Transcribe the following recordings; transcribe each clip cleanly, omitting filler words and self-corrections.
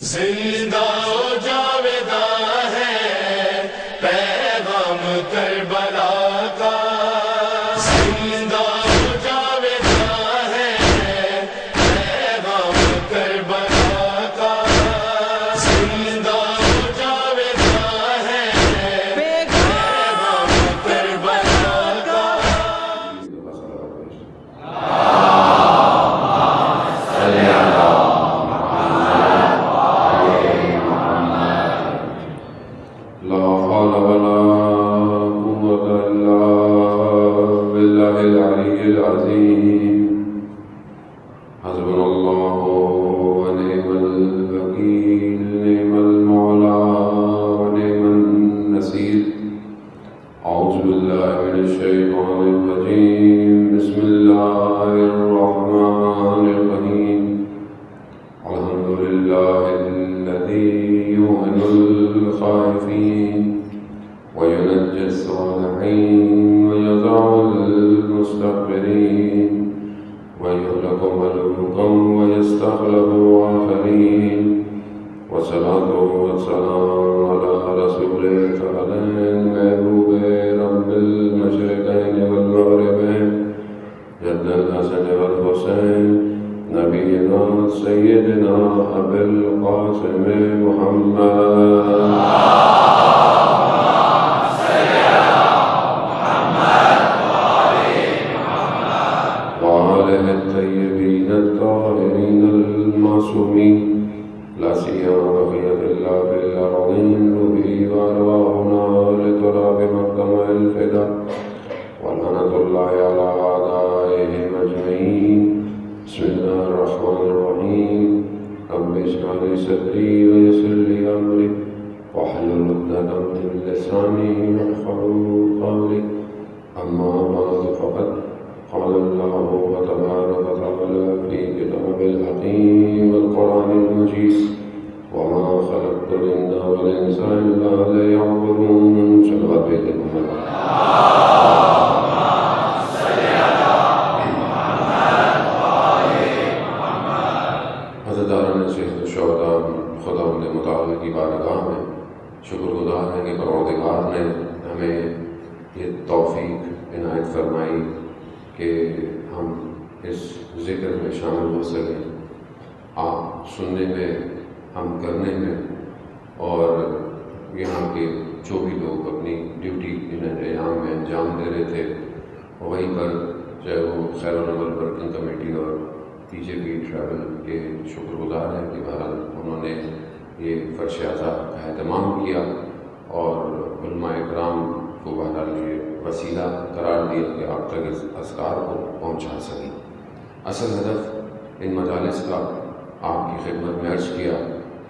زندہ و جاویداں ہے پیغام کربلا کا، زندہ و جاویداں ہے پیغام کربلا کا، زندہ و جاویداں ہے پیغام کربلا کا۔ حسبنا الله ونعم الوكيل، نعم المولى ونعم النصير۔ أعوذ بالله من الشيطان الرجيم، بسم الله الرحمن الرحيم۔ الحمد لله الذي يعين الخائفين وينجي الصالحين ويضع المستكبرين ويهلك ملوكا ويستخلف آخرين، والصلاة والسلام على رسول الثقلين محبوب رب المشرقين والمغربين، جد الحسن والحسين، نبينا سيدنا أبي القاسم محمد الطيبين الطاهرين المعصومين، لا سيما بقية الله في الأرضين، روحي وأرواحنا لتراب مقدم الفداء، ولعنة الله على أعدائهم أجمعين۔ بسم الله الرحمن الرحيم، رب اشرح لي صدري ويسر لي أمري واحلل عقدة من لساني يفقهوا قولي، أما بعد فقد قال الله تبارك وتعالى في كتابه الحكيم والقرآن المجيد، وما خلقت الجن والإنس إلا ليعبدون۔ صلوات بيتكم الله۔ عزیزان شہید الشہداء، خدا نے متعال کی بارگاہ میں شکر گزار ہیں کہ پروردگار نے ہمیں یہ توفیق عنایت فرمائی کہ ہم اس ذکر میں شامل ہو سکیں، آپ سننے میں، ہم کرنے میں، اور یہاں کے جو بھی لوگ اپنی ڈیوٹی ایام میں انجام دے رہے تھے وہیں پر، چاہے وہ خیر العمل ورکنگ کمیٹی اور پی جے پی ٹریول کے شکر گزار ہیں کہ بہرحال انہوں نے یہ فرش اعضاء کا اہتمام کیا اور علماء اکرام کو بہرحال یہ وسیلہ قرار دیا کہ آپ تک اس اذکار کو پہنچا سکیں۔ اصل ہدف ان مجالس کا آپ کی خدمت میں عرض کیا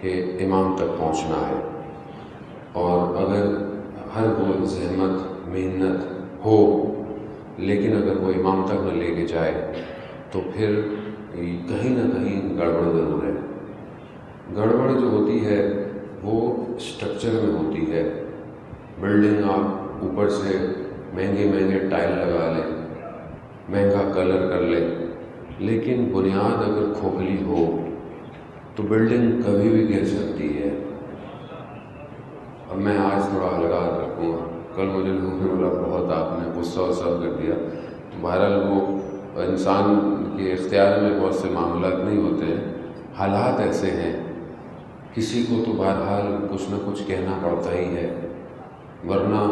کہ امام تک پہنچنا ہے، اور اگر ہر وہ زحمت محنت ہو لیکن اگر وہ امام تک نہ لے کے جائے تو پھر کہیں نہ کہیں گڑبڑ ضرور ہے۔ گڑبڑ جو ہوتی ہے وہ اسٹرکچر میں ہوتی ہے۔ بلڈنگ آپ اوپر سے مہنگے ٹائل لگا لیں، مہنگا کلر کر لیں، لیکن بنیاد اگر کھوکھلی ہو تو بلڈنگ کبھی بھی گر سکتی ہے۔ اب میں آج تھوڑا لگات رکھوں گا، کل مجھے لوگوں نے بولا بہت آپ نے غصہ کر دیا، تو بہرحال وہ انسان کے اختیار میں بہت سے معاملات نہیں ہوتے ہیں، حالات ایسے ہیں، کسی کو تو بہرحال کچھ نہ کچھ کہنا پڑتا ہی ہے، ورنہ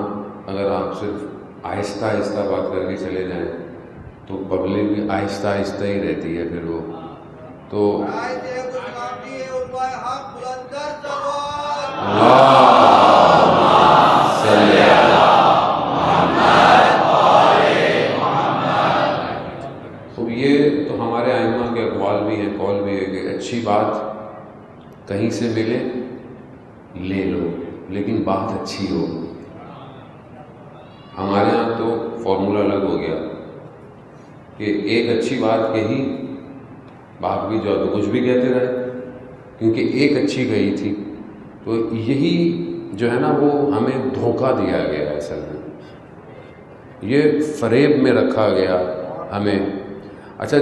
اگر آپ صرف آہستہ آہستہ بات کر کے چلے جائیں تو پبلک بھی آہستہ آہستہ ہی رہتی ہے، پھر وہ تو تو یہ تو ہمارے ائمہ کے اقوال بھی ہیں، قول بھی ہے کہ اچھی بات کہیں سے ملے لے لو لیکن بات اچھی ہو۔ ہمارے ہاں تو فارمولہ الگ ہو گیا کہ ایک اچھی بات کہی، باقی جو کچھ بھی کہتے رہے، کیونکہ ایک اچھی کہی تھی، تو یہی جو ہے نا وہ ہمیں دھوکہ دیا گیا ہے، اصل میں یہ فریب میں رکھا گیا ہمیں۔ اچھا،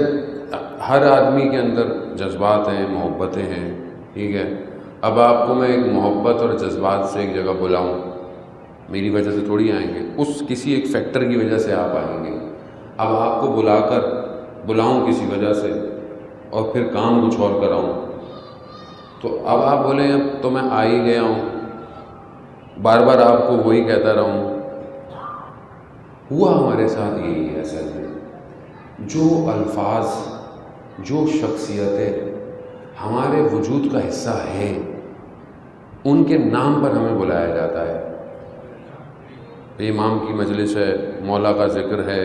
ہر آدمی کے اندر جذبات ہیں، محبتیں ہیں، ٹھیک ہے، اب آپ کو میں ایک محبت اور جذبات سے ایک جگہ بلاؤں، میری وجہ سے تھوڑی آئیں گے، اس کسی ایک فیکٹر کی وجہ سے آپ آئیں گے. اب آپ کو بلاؤں کسی وجہ سے اور پھر کام کچھ اور کراؤں، تو اب آپ بولیں اب تو میں آ ہی گیا ہوں، بار بار آپ کو وہی کہتا رہوں. ہوا ہمارے ساتھ یہی ہے اصل میں. جو الفاظ، جو شخصیتیں ہمارے وجود کا حصہ ہیں، ان کے نام پر ہمیں بلایا جاتا ہے. امام کی مجلس ہے، مولا کا ذکر ہے،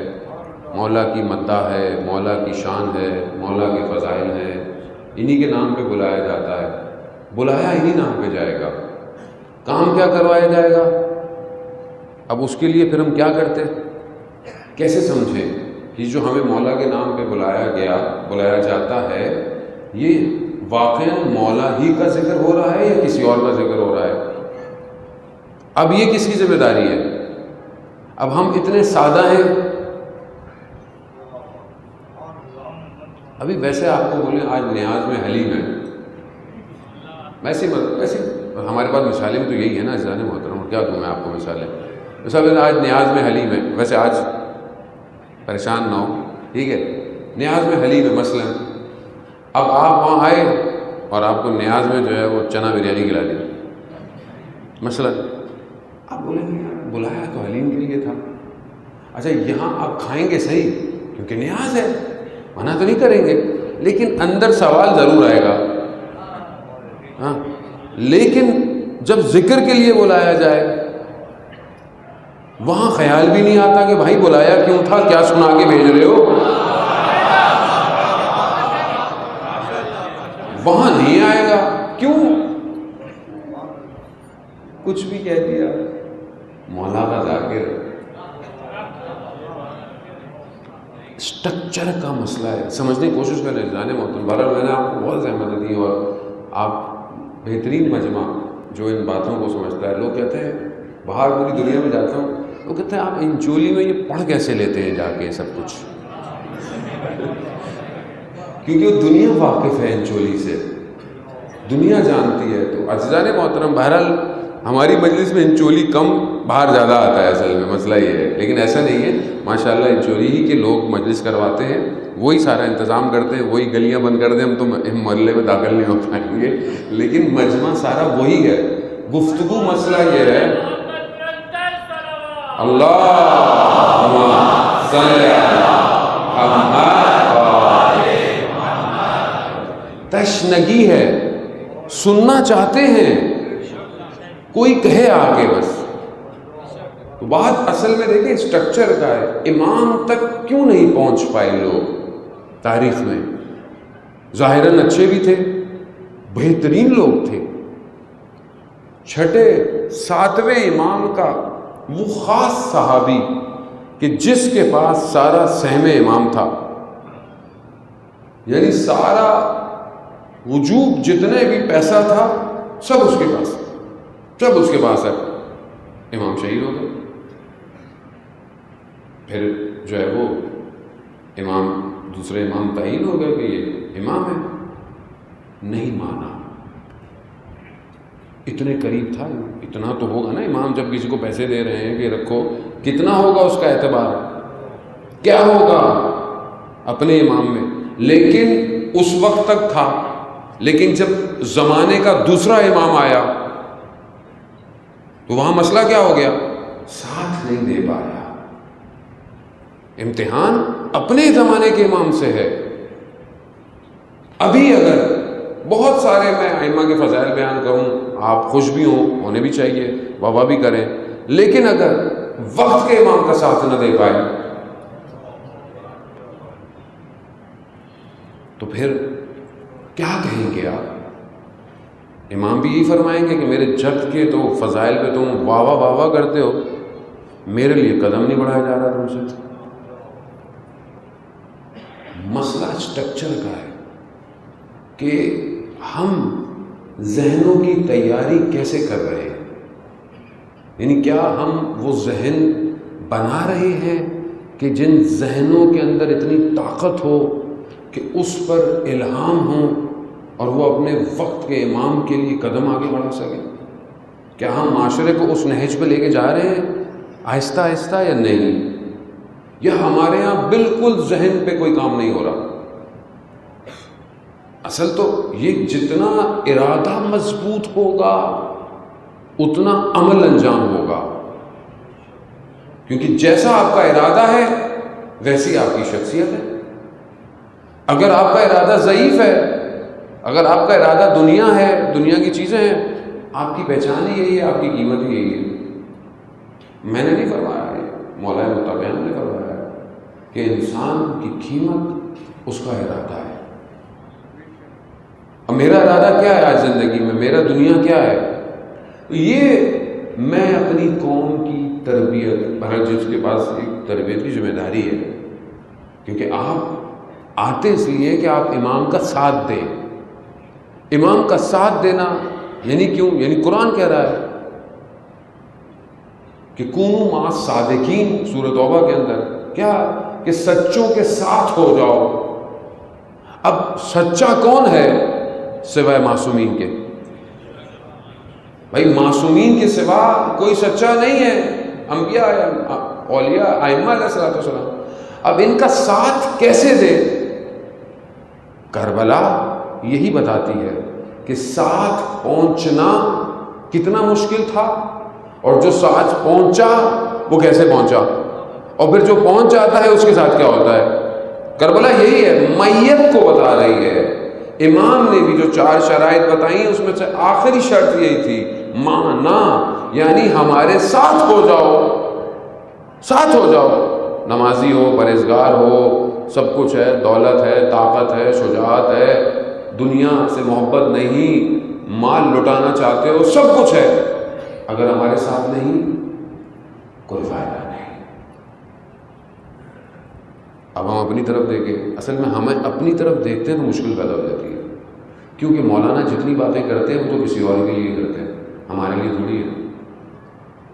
مولا کی مدح ہے، مولا کی شان ہے، مولا کے فضائل ہیں، انہی کے نام پہ بلایا جاتا ہے. بلایا انہی نام پہ جائے گا، کام کیا کروایا جائے گا؟ اب اس کے لیے پھر ہم کیا کرتے، کیسے سمجھیں کہ جو ہمیں مولا کے نام پہ بلایا جاتا ہے، یہ واقعاً مولا ہی کا ذکر ہو رہا ہے یا کسی اور کا ذکر ہو رہا ہے؟ اب یہ کس کی ذمہ داری ہے؟ اب ہم اتنے سادہ ہیں. ابھی ویسے آپ کو بولیں آج نیاز میں حلیم ہے، ویسے ہمارے پاس مثالیں بھی تو یہی ہے نا عزیزان محترم، کیا دوں میں آپ کو مثالیں. مثلا آج نیاز میں حلیم ہے، ویسے آج پریشان نہ ہو، ٹھیک ہے، نیاز میں حلیم ہے مثلا. اب آپ وہاں آئے اور آپ کو نیاز میں جو ہے وہ چنا بریانی کھلا دی مثلا. آپ بولیں گے یار بلایا تو حلیم کے لیے تھا. اچھا یہاں آپ کھائیں گے صحیح کیونکہ نیاز ہے، منع تو نہیں کریں گے، لیکن اندر سوال ضرور آئے گا. ہاں، لیکن جب ذکر کے لیے بلایا جائے وہاں خیال بھی نہیں آتا کہ بھائی بلایا کیوں تھا، کیا سنا کے بھیج رہے ہو. وہاں نہیں آئے گا. کیوں؟ کچھ بھی کہہ دیا. مولا کا ذاکر اسٹرکچر کا مسئلہ ہے، سمجھنے کی کوشش کریں جانے محترم. بہرحال میں نے آپ کو بہت زحمت دی اور آپ بہترین مجمع جو ان باتوں کو سمجھتا ہے. لوگ کہتے ہیں، باہر پوری دنیا میں جاتا ہوں، لوگ کہتے ہیں آپ انچولی میں یہ پڑھ کیسے لیتے ہیں جا کے سب کچھ، کیونکہ وہ دنیا واقف ہے انچولی سے، دنیا جانتی ہے. تو عزیزان محترم بہرحال ہماری مجلس میں انچولی کم، باہر زیادہ آتا ہے اصل میں، مسئلہ یہ ہے. لیکن ایسا نہیں ہے، ماشاءاللہ انچولی ہی کے لوگ مجلس کرواتے ہیں، وہی سارا انتظام کرتے ہیں. وہی گلیاں بند کر دیں ہم تو محلے میں داخل نہیں ہو پائیں گے، لیکن مجمع سارا وہی ہے. گفتگو مسئلہ یہ ہے، اللہم صلی علی محمد، تشنگی ہے، سننا چاہتے ہیں، کوئی کہے آگے بس. تو بات اصل میں دیکھیں اسٹرکچر کا ہے. امام تک کیوں نہیں پہنچ پائے لوگ تاریخ میں؟ ظاہراً اچھے بھی تھے، بہترین لوگ تھے. چھٹے ساتویں امام کا وہ خاص صحابی کہ جس کے پاس سارا سہم امام تھا، یعنی سارا وجوب جتنے بھی پیسہ تھا سب اس کے پاس ہے. امام شہید ہو گئے، پھر جو ہے وہ دوسرے امام تعین ہو گئے کہ یہ امام ہے. نہیں مانا، اتنے قریب تھا. اتنا تو ہوگا نا، امام جب کسی کو پیسے دے رہے ہیں کہ رکھو، کتنا ہوگا اس کا اعتبار، کیا ہوگا اپنے امام میں. لیکن اس وقت تک تھا، لیکن جب زمانے کا دوسرا امام آیا تو وہاں مسئلہ کیا ہو گیا، ساتھ نہیں دے پایا. امتحان اپنے زمانے کے امام سے ہے. ابھی اگر بہت سارے میں ائمہ کے فضائل بیان کروں، آپ خوش بھی ہوں، ہونے بھی چاہیے، واہ بھی کریں، لیکن اگر وقت کے امام کا ساتھ نہ دے پائے تو پھر کیا کہیں گے آپ؟ امام بھی یہی فرمائیں گے کہ میرے جد کے تو فضائل پہ تم واہ کرتے ہو، میرے لیے قدم نہیں بڑھایا جا رہا تم سے. مسئلہ اسٹرکچر کا ہے کہ ہم ذہنوں کی تیاری کیسے کر رہے ہیں. یعنی کیا ہم وہ ذہن بنا رہے ہیں کہ جن ذہنوں کے اندر اتنی طاقت ہو کہ اس پر الہام ہو اور وہ اپنے وقت کے امام کے لیے قدم آگے بڑھا سکے؟ کیا ہم معاشرے کو اس نہج پہ لے کے جا رہے ہیں آہستہ آہستہ یا نہیں؟ یا ہمارے ہاں بالکل ذہن پہ کوئی کام نہیں ہو رہا؟ اصل تو یہ جتنا ارادہ مضبوط ہوگا اتنا عمل انجام ہوگا، کیونکہ جیسا آپ کا ارادہ ہے ویسی آپ کی شخصیت ہے۔ اگر آپ کا ارادہ ضعیف ہے، اگر آپ کا ارادہ دنیا ہے، دنیا کی چیزیں ہیں، آپ کی پہچان ہی یہی ہے، آپ کی قیمت ہی یہی ہے۔ میں نے نہیں فرمایا ہے، مولا متقین نے فرمایا ہے کہ انسان کی قیمت اس کا ارادہ ہے۔ اب میرا ارادہ کیا ہے آج زندگی میں، میرا دنیا کیا ہے؟ یہ میں اپنی قوم کی تربیت، بہرحال جس کے پاس ایک تربیت کی ذمہ داری ہے، کیونکہ آپ آتے اس لیے کہ آپ امام کا ساتھ دیں۔ امام کا ساتھ دینا یعنی کیوں؟ یعنی قرآن کہہ رہا ہے کہ کونوا مع الصادقین، سورۃ توبہ کے اندر کیا کہ سچوں کے ساتھ ہو جاؤ۔ اب سچا کون ہے سوائے معصومین کے؟ بھائی معصومین کے سوا کوئی سچا نہیں ہے، انبیاء، اولیاء، ائمہ علیہ الصلوۃ والسلام۔ اب ان کا ساتھ کیسے دے؟ کربلا یہی بتاتی ہے کہ ساتھ پہنچنا کتنا مشکل تھا، اور جو ساتھ پہنچا وہ کیسے پہنچا، اور پھر جو پہنچ جاتا ہے اس کے ساتھ کیا ہوتا ہے۔ کربلا یہی ہے، میت کو بتا رہی ہے۔ امام نے بھی جو 4 شرائط بتائیں اس میں سے آخری شرط یہی تھی، مانا، یعنی ہمارے ساتھ ہو جاؤ، ساتھ ہو جاؤ۔ نمازی ہو، پرہیزگار ہو، سب کچھ ہے، دولت ہے، طاقت ہے، شجاعت ہے، دنیا سے محبت نہیں، مال لٹانا چاہتے ہو، سب کچھ ہے، اگر ہمارے ساتھ نہیں کوئی فائدہ نہیں۔ اب ہم اپنی طرف دیکھیں، اصل میں ہمیں اپنی طرف دیکھتے ہیں تو مشکل پیدا ہو جاتی ہے، کیونکہ مولانا جتنی باتیں کرتے ہیں وہ تو کسی اور کے لیے کرتے ہیں، ہمارے لیے تھوڑی ہے۔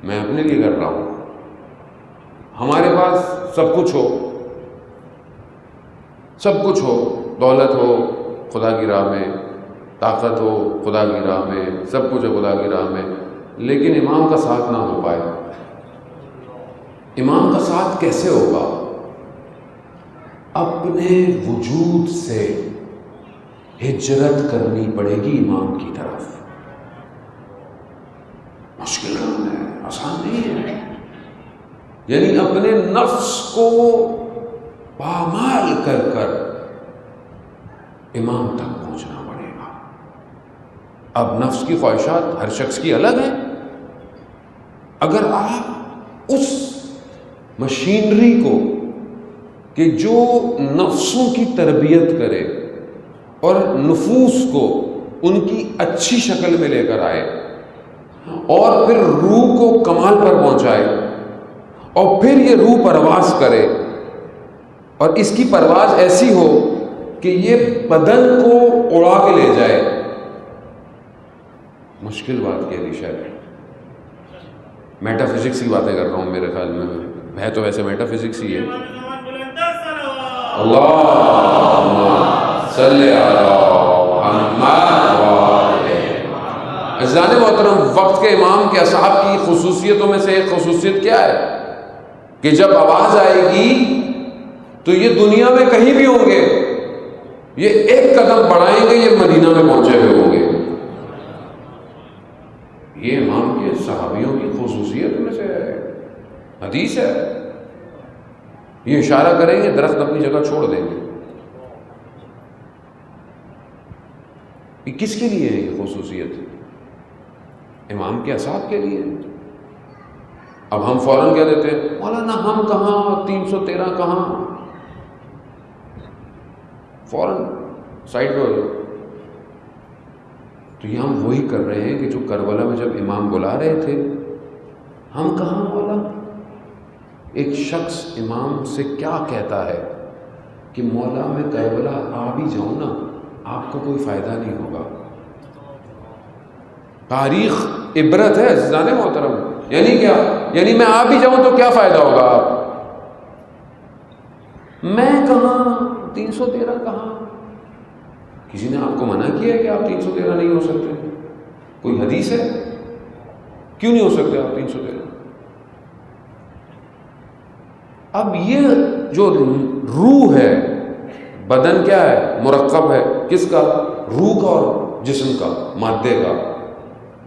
میں اپنے لیے کر رہا ہوں۔ ہمارے پاس سب کچھ ہو، سب کچھ ہو، دولت ہو خدا کی راہ میں، طاقت ہو خدا کی راہ میں، سب کچھ ہے خدا کی راہ میں، لیکن امام کا ساتھ نہ ہو پائے۔ امام کا ساتھ کیسے ہوگا؟ اپنے وجود سے ہجرت کرنی پڑے گی امام کی طرف۔ مشکل کام ہے، آسان نہیں ہے۔ یعنی اپنے نفس کو پامال کر کر امام تک پہنچنا پڑے گا۔ اب نفس کی خواہشات ہر شخص کی الگ ہیں۔ اگر آپ اس مشینری کو کہ جو نفسوں کی تربیت کرے اور نفوس کو ان کی اچھی شکل میں لے کر آئے اور پھر روح کو کمال پر پہنچائے اور پھر یہ روح پرواز کرے، اور اس کی پرواز ایسی ہو کہ یہ بدن کو اڑا کے لے جائے، مشکل بات کہہ دی شاید۔ میٹا فزکس کی باتیں کر رہا ہوں، میرے خیال میں ہے تو ویسے میٹا فزکس ہی ہے۔ اللہم صلی علی محمد عزیزان محترم، وقت کے امام کے اصحاب کی خصوصیتوں میں سے ایک خصوصیت کیا ہے کہ جب آواز آئے گی تو یہ دنیا میں کہیں بھی ہوں گے، یہ ایک قدم بڑھائیں گے، یہ مدینہ میں پہنچے ہوئے ہوں گے۔ یہ امام کے صحابیوں کی خصوصیت میں سے ہے، حدیث ہے۔ یہ اشارہ کریں گے، درخت اپنی جگہ چھوڑ دیں گے۔ یہ کس کے لیے ہے یہ خصوصیت؟ امام کے اصحاب کے لیے۔ اب ہم فوراً کہہ دیتے ہیں مولانا ہم کہاں، 313 کہاں، فوراً سائڈ پہ ہو جاؤ۔ تو یہ ہم وہی کر رہے ہیں کہ جو کربلا میں جب امام بلا رہے تھے، ہم کہاں مولا؟ ایک شخص امام سے کیا کہتا ہے کہ مولا میں کربلا آ بھی جاؤں نا، آپ کو کوئی فائدہ نہیں ہوگا۔ تاریخ عبرت ہے عزیزان محترم۔ یعنی کیا؟ یعنی میں آ بھی جاؤں تو کیا فائدہ ہوگا؟ آپ میں کہاں، 313 کہاں؟ کسی نے آپ کو منع کیا ہے کہ آپ 313 نہیں ہو سکتے؟ کوئی حدیث ہے؟ کیوں نہیں ہو سکتے آپ 313؟ اب یہ جو روح ہے، بدن کیا ہے؟ مرکب ہے کس کا؟ روح کا اور جسم کا، مادے کا۔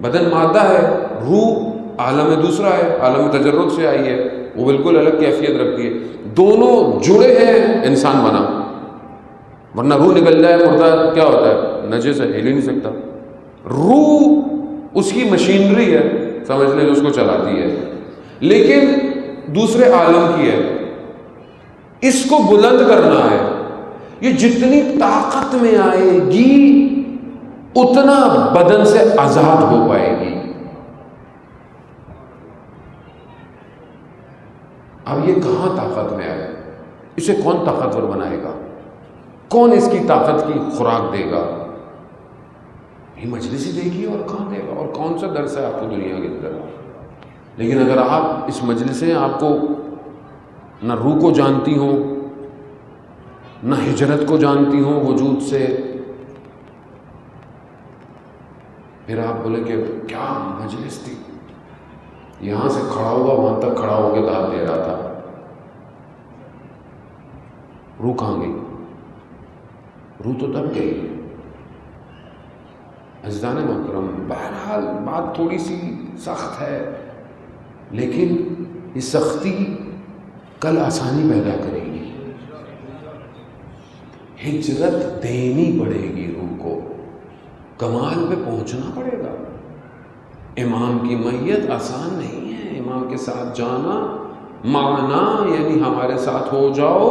بدن مادہ ہے، روح عالم دوسرا ہے، عالم تجرد سے آئی ہے، وہ بالکل الگ کیفیت رکھتی ہے۔ دونوں جڑے ہیں انسان بنا، ورنہ روح نکل جائے مردہ کیا ہوتا ہے؟ نجس ہے، ہل ہی نہیں سکتا۔ روح اس کی مشینری ہے، سمجھ لیں، جو اس کو چلاتی ہے، لیکن دوسرے عالم کی ہے۔ اس کو بلند کرنا ہے، یہ جتنی طاقت میں آئے گی اتنا بدن سے آزاد ہو پائے گی۔ اب یہ کہاں طاقت میں آئے؟ اسے کون طاقتور بنائے گا؟ کون اس کی طاقت کی خوراک دے گا؟ یہ مجلس ہی دے گی، اور کہاں دے گا؟ اور کون سا درس ہے آپ کو دنیا کے اندر؟ لیکن اگر آپ اس مجلس سے آپ کو نہ روح کو جانتی ہوں، نہ ہجرت کو جانتی ہوں وجود سے، پھر آپ بولے کہ کیا مجلس تھی، یہاں سے کھڑا ہوا وہاں تک کھڑا ہو کے داد دے رہا تھا، روح کہاں گئی؟ روح تو دب گئی۔ عزیزان محترم، بہرحال بات تھوڑی سی سخت ہے، لیکن یہ سختی کل آسانی پیدا کرے گی۔ ہجرت دینی پڑے گی، روح کو کمال پہ پہنچنا پڑے گا۔ امام کی میت آسان نہیں ہے، امام کے ساتھ جانا معنا یعنی ہمارے ساتھ ہو جاؤ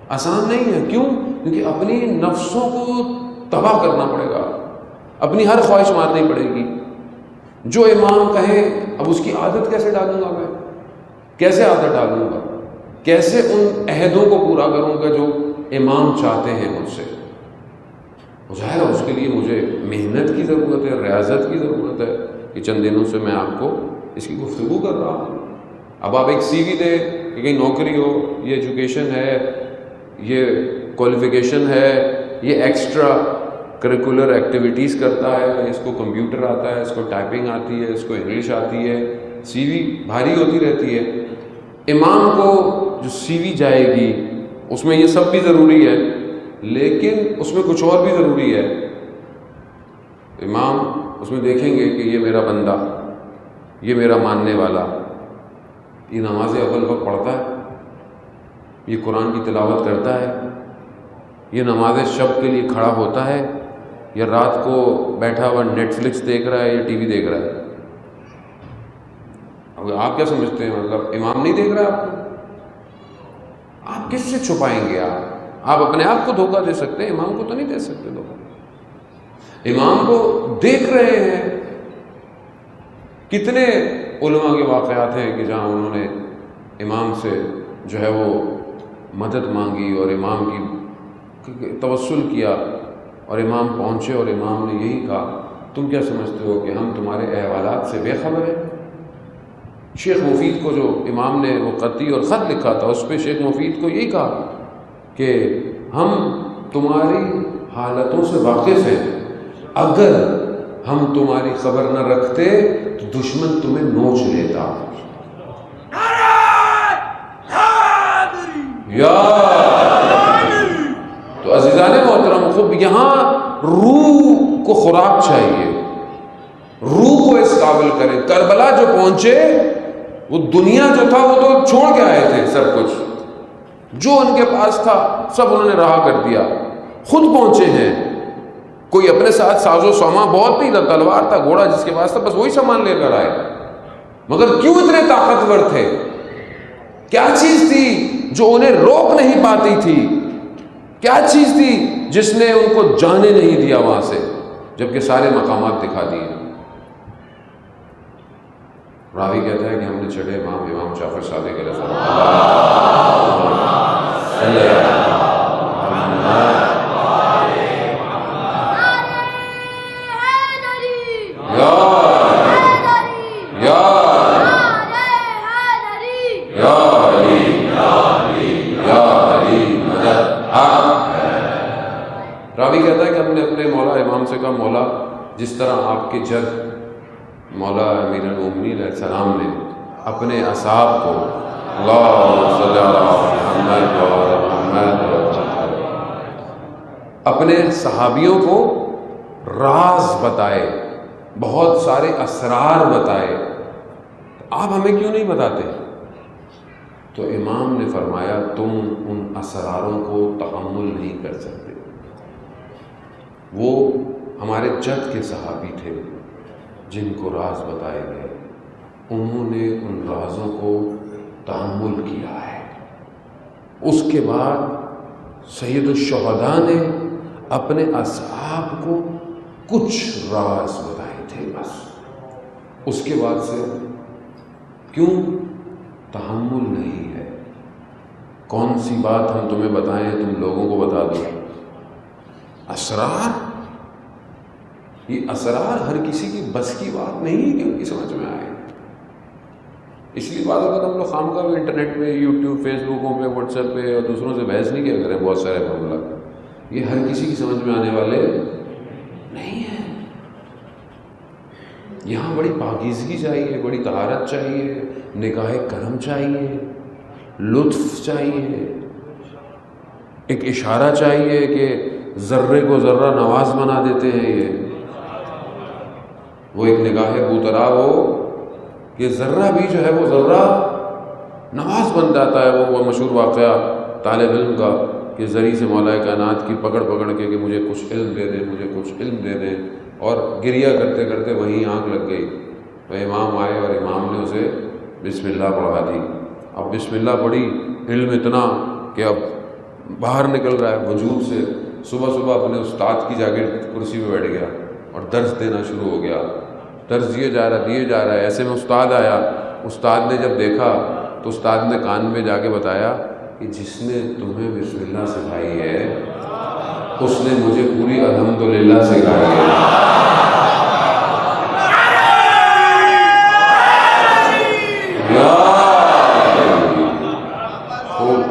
آسان نہیں ہے۔ کیوں؟ کیونکہ اپنی نفسوں کو تباہ کرنا پڑے گا، اپنی ہر خواہش مارنی پڑے گی۔ جو امام کہے، اب اس کی عادت کیسے ڈالوں گا میں؟ کیسے عادت ڈالوں گا؟ کیسے ان عہدوں کو پورا کروں گا جو امام چاہتے ہیں مجھ سے؟ ظاہر ہے اس کے لیے مجھے محنت کی ضرورت ہے، ریاضت کی ضرورت ہے، کہ چند دنوں سے میں آپ کو اس کی گفتگو کر رہا ہوں۔ اب آپ ایک سی وی دیں کہ کہیں نوکری ہو، یہ ایجوکیشن ہے، یہ کوالیفیکیشن ہے، یہ ایکسٹرا کریکولر ایکٹیویٹیز کرتا ہے، اس کو کمپیوٹر آتا ہے، اس کو ٹائپنگ آتی ہے، اس کو انگلش آتی ہے، سی وی بھاری ہوتی رہتی ہے۔ امام کو جو سی وی جائے گی اس میں یہ سب بھی ضروری ہے، لیکن اس میں کچھ اور بھی ضروری ہے۔ امام اس میں دیکھیں گے کہ یہ میرا بندہ، یہ میرا ماننے والا، یہ نماز اول وقت پڑھتا ہے، یہ قرآن کی تلاوت کرتا ہے، یہ نماز شب کے لیے کھڑا ہوتا ہے، یا رات کو بیٹھا ہوا نیٹ فلکس دیکھ رہا ہے یا ٹی وی دیکھ رہا ہے۔ اب آپ کیا سمجھتے ہیں؟ مطلب امام نہیں دیکھ رہا ہے آپ کو؟ آپ کس سے چھپائیں گے؟ آپ اپنے آپ کو دھوکہ دے سکتے ہیں، امام کو تو نہیں دے سکتے دھوکہ۔ امام کو دیکھ رہے ہیں۔ کتنے علماء کے واقعات ہیں کہ جہاں انہوں نے امام سے جو ہے وہ مدد مانگی اور امام کی توسل کیا، اور امام پہنچے اور امام نے یہی کہا، تم کیا سمجھتے ہو کہ ہم تمہارے احوالات سے بے خبر ہیں؟ شیخ مفید کو جو امام نے وہ قطعی اور خط لکھا تھا، اس پہ شیخ مفید کو یہی کہا کہ ہم تمہاری حالتوں سے واقف ہیں، اگر ہم تمہاری خبر نہ رکھتے تو دشمن تمہیں نوچ لیتا۔ یا تو عزیزان محترم، خوب یہاں روح کو خوراک چاہیے، روح کو اس قابل کرے۔ کربلا جو پہنچے، وہ دنیا جو تھا وہ تو چھوڑ کے آئے تھے، سب کچھ جو ان کے پاس تھا سب انہوں نے رہا کر دیا، خود پہنچے ہیں۔ کوئی اپنے ساتھ ساز و سامان بہت نہیں تھا، تلوار تھا، گھوڑا جس کے پاس تھا، بس وہی سامان لے کر آئے۔ مگر کیوں اتنے طاقتور تھے؟ کیا چیز تھی جو انہیں روک نہیں پاتی تھی؟ کیا چیز تھی جس نے ان کو جانے نہیں دیا وہاں سے، جبکہ سارے مقامات دکھا دیے؟ راوی کہتا ہے کہ ہم نے چڑھے امام جعفر صادق علیہ السلام، راوی کہتا ہے کہ سے کہا مولا جس طرح آپ کے جد مولا امیر المومنین علیہ السلام نے اپنے اصحاب کو اللہم صلی علی محمد و علی محمد اپنے صحابیوں کو راز بتائے، بہت سارے اسرار بتائے، آپ ہمیں کیوں نہیں بتاتے؟ تو امام نے فرمایا تم ان اسراروں کو تحمل نہیں کر سکتے۔ وہ ہمارے جد کے صحابی تھے جن کو راز بتائے گئے، انہوں نے ان رازوں کو تحمل کیا ہے۔ اس کے بعد سید الشہداء نے اپنے اصحاب کو کچھ راز بتائے تھے بس، اس کے بعد سے کیوں؟ تحمل نہیں ہے۔ کون سی بات ہم تمہیں بتائیں تم لوگوں کو بتا دو؟ اسرار، یہ اسرار ہر کسی کی بس کی بات نہیں ہے کہ ان کی سمجھ میں آئے۔ اس لیے بات ہوتا ہم لوگ خامخواہ انٹرنیٹ پہ، یوٹیوب، فیس بکوں پہ، واٹس ایپ پہ اور دوسروں سے بحث نہیں کیا کریں بہت سارے معاملہ، یہ ہر کسی کی سمجھ میں آنے والے نہیں ہیں۔ یہاں بڑی پاکیزگی چاہیے، بڑی طہارت چاہیے، نگاہ کرم چاہیے، لطف چاہیے، ایک اشارہ چاہیے کہ ذرے کو ذرہ نواز بنا دیتے ہیں یہ، وہ ایک نگاہ بوترا ہو کہ ذرہ بھی جو ہے وہ ذرہ نواز بن جاتا ہے۔ وہ مشہور واقعہ طالب علم کا کہ زری سے مولا کائنات کی پکڑ کے کہ مجھے کچھ علم دے دیں، مجھے کچھ علم دے دیں، اور گریہ کرتے کرتے وہیں آنکھ لگ گئی۔ وہ امام آئے اور امام نے اسے بسم اللہ پڑھا دی۔ اب بسم اللہ پڑھی، علم اتنا کہ اب باہر نکل رہا ہے وجود سے۔ صبح صبح اپنے استاد کی جا کے کرسی پہ بیٹھ گیا اور درس دینا شروع ہو گیا، درس دیے جا رہا ہے۔ ایسے میں استاد آیا، استاد نے جب دیکھا تو استاد نے کان میں جا کے بتایا کہ جس نے تمہیں بسم اللہ سکھائی ہے اس نے مجھے پوری الحمدللہ سکھائی ہے۔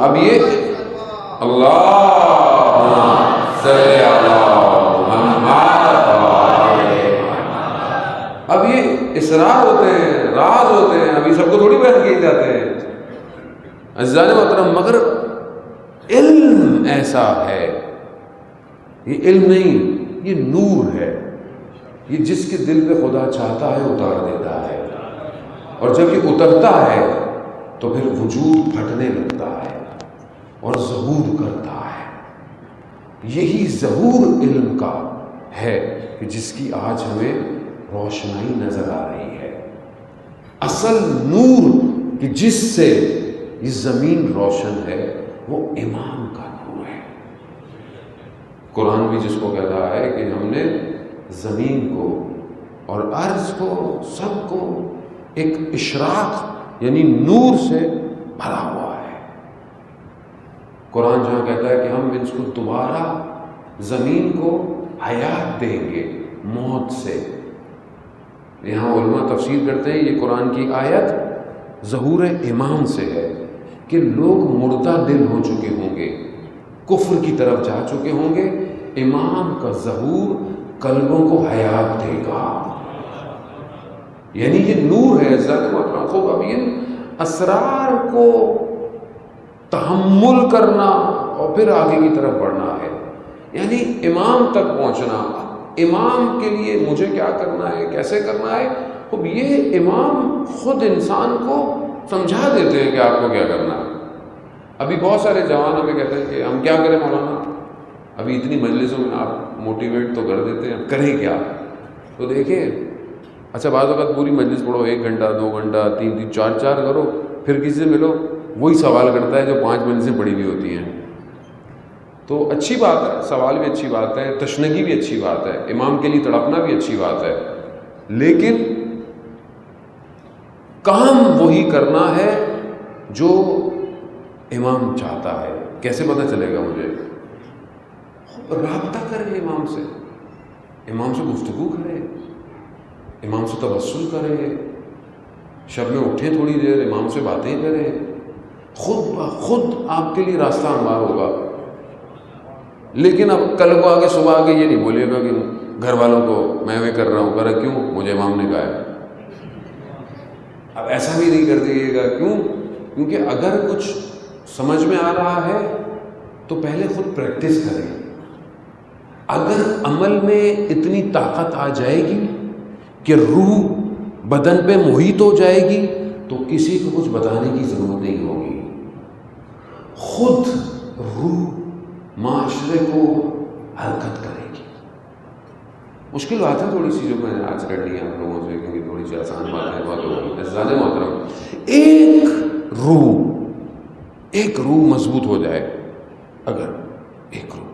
اب یہ اب یہ اسرار ہوتے ہیں، راز ہوتے ہیں، ابھی سب کو تھوڑی بیان کیے جاتے ہیں عزیزان محترم، مگر علم ایسا ہے، یہ علم نہیں، یہ نور ہے، یہ جس کے دل پہ خدا چاہتا ہے اتار دیتا ہے، اور جب یہ اترتا ہے تو پھر وجود پھٹنے لگتا ہے اور ظہور کرتا ہے۔ یہی ظہور علم کا ہے کہ جس کی آج ہمیں روشنائی نظر آ رہی ہے۔ اصل نور کہ جس سے یہ زمین روشن ہے وہ امام کا نور ہے۔ قرآن بھی جس کو کہہ رہا ہے کہ ہم نے زمین کو اور ارض کو سب کو ایک اشراق یعنی نور سے بھرا ہوا ہے۔ قرآن جہاں کہتا ہے کہ ہم اس کو دوبارہ زمین کو حیات دیں گے موت سے، یہاں علماء تفسیر کرتے ہیں یہ قرآن کی آیت ظہور امام سے ہے کہ لوگ مردہ دل ہو چکے ہوں گے، کفر کی طرف جا چکے ہوں گے، امام کا ظہور قلبوں کو حیات دے گا۔ یعنی یہ نور ہے ذات محترم۔ خوب اب ان اسرار کو تحمل کرنا اور پھر آگے کی طرف بڑھنا ہے، یعنی امام تک پہنچنا۔ امام کے لیے مجھے کیا کرنا ہے، کیسے کرنا ہے، اب یہ امام خود انسان کو سمجھا دیتے ہیں کہ آپ کو کیا کرنا ہے۔ ابھی بہت سارے جوان ہمیں کہتے ہیں کہ ہم کیا کریں مولانا، ابھی اتنی مجلسوں میں آپ موٹیویٹ تو کر دیتے ہیں، کریں کیا؟ تو دیکھیں اچھا بعض اوقات پوری مجلس پڑھو، 1 گھنٹہ 2 گھنٹہ 3 4 کرو، پھر کسی سے ملو وہی سوال کرتا ہے جو 5 مجلسیں پڑھی ہوئی ہوتی ہیں۔ تو اچھی بات ہے، سوال بھی اچھی بات ہے، تشنگی بھی اچھی بات ہے، امام کے لیے تڑپنا بھی اچھی بات ہے، لیکن کام وہی کرنا ہے جو امام چاہتا ہے۔ کیسے پتہ چلے گا مجھے؟ رابطہ کریں امام سے، امام سے گفتگو کریں، امام سے توسل کریں، شب میں اٹھیں تھوڑی دیر امام سے باتیں کریں، خود بخود آپ کے لیے راستہ ہموار ہوگا۔ لیکن اب کل کو آگے صبح آگے یہ نہیں بولے گا کہ گھر والوں کو میں بھی کر رہا ہوں. کرا کیوں؟ مجھے امام نے کہا ہے. اب ایسا بھی نہیں کر دیجیے گا. کیوں؟ کیونکہ اگر کچھ سمجھ میں آ رہا ہے تو پہلے خود پریکٹس کریں. اگر عمل میں اتنی طاقت آ جائے گی کہ روح بدن پہ محیط ہو جائے گی تو کسی کو کچھ بتانے کی ضرورت نہیں ہوگی. خود روح معاشرے کو حرکت کرے گی. مشکل بات ہے تھوڑی سی جو میں نے آج کر لی آپ لوگوں سے, کیونکہ تھوڑی سی آسان بات ہے. بات ہوگی زیادہ محترم, ایک روح مضبوط ہو جائے, اگر ایک روح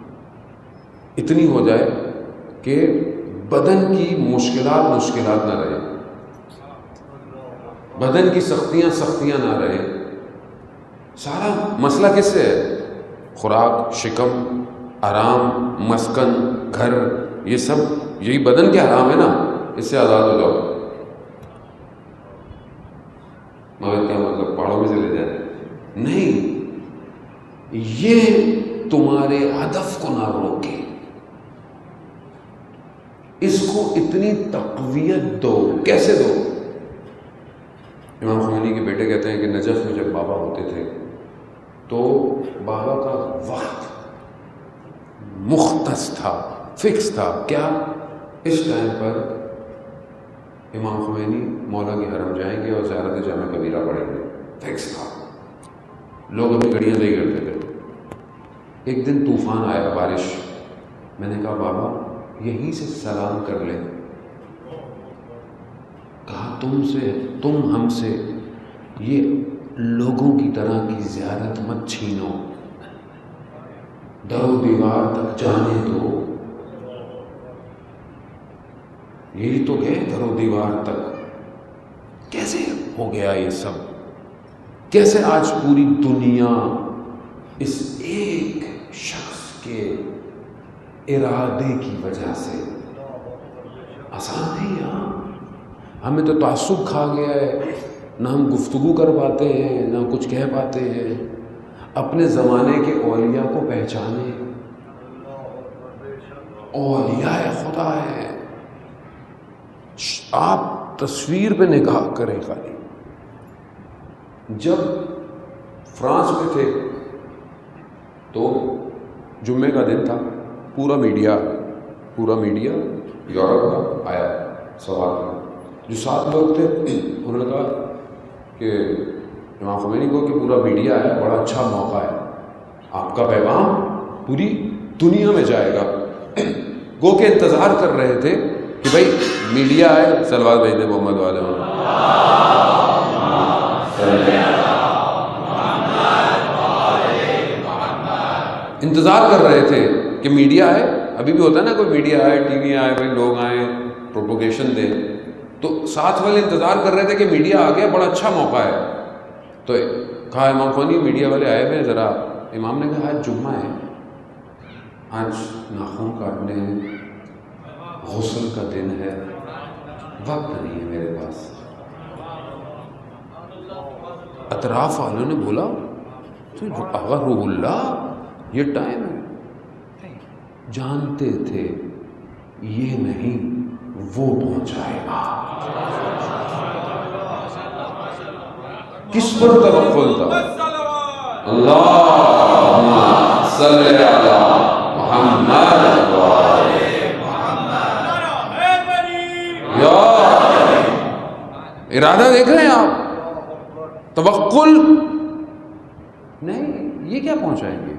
اتنی ہو جائے کہ بدن کی مشکلات نہ رہے, بدن کی سختیاں نہ رہے. سارا مسئلہ کس سے ہے؟ خوراک, شکم, آرام, مسکن, گھر, یہ سب یہی بدن کے حرام ہے نا. اس سے آزاد ہو جاؤ. مگر کیا مطلب پہاڑوں میں چلے جائیں؟ نہیں, یہ تمہارے ہدف کو نہ روکے. اس کو اتنی تقویت دو. کیسے دو؟ امام خمینی کے بیٹے کہتے ہیں کہ نجف میں جب بابا ہوتے تھے تو بابا کا وقت مختص تھا, فکس تھا. کیا؟ اس ٹائم پر امام خمینی مولا کے حرم جائیں گے اور زیارت جامع کبیرہ پڑھیں گے. فکس تھا. لوگ اپنی گھڑیاں صحیح کرتے تھے. ایک دن طوفان آیا, بارش. میں نے کہا بابا یہیں سے سلام کر لیں. کہا تم ہم سے یہ لوگوں کی طرح کی زیارت مت چھینو, در و دیوار تک جانے دو. یہی تو گئے در و دیوار تک. کیسے ہو گیا یہ سب؟ کیسے آج پوری دنیا اس ایک شخص کے ارادے کی وجہ سے؟ آسان نہیں. یہاں ہمیں تو تعصب کھا گیا ہے, نہ ہم گفتگو کر پاتے ہیں نہ کچھ کہہ پاتے ہیں. اپنے زمانے کے اولیاء کو پہچانے. اولیاء خدا ہے. آپ تصویر پہ نگاہ کریں. خالی جب فرانس میں تھے تو جمعے کا دن تھا, پورا میڈیا یورپ کا آیا سوال کا. جو 7 لوگ تھے انہوں نے کہا کہ امام خمینی کو کہ پورا میڈیا آیا, بڑا اچھا موقع ہے, آپ کا پیغام پوری دنیا میں جائے گا. گو کے انتظار کر رہے تھے کہ بھائی میڈیا آئے, صلوات بھیج دے محمد والے. انتظار کر رہے تھے کہ میڈیا آئے. ابھی بھی ہوتا ہے نا, کوئی میڈیا آئے, ٹی وی آئے, بھائی لوگ آئیں پروپوگیشن دیں. تو ساتھ والے انتظار کر رہے تھے کہ میڈیا آ گیا, بڑا اچھا موقع ہے. تو کہا امام خمینی میڈیا والے آئے ہوئے ذرا. امام نے کہا آج جمعہ ہے, آج ناخن کاٹنے ہیں, غسل کا دن ہے, وقت نہیں ہے میرے پاس. اطراف والوں نے بولا آغا روح اللہ یہ ٹائم ہے. جانتے تھے یہ نہیں وہ پہنچائے گا. کس پر توکل تھا؟ اللہم صلی علی محمد و آل محمد. ارادہ دیکھ رہے ہیں آپ؟ توکل نہیں, یہ کیا پہنچائیں گے,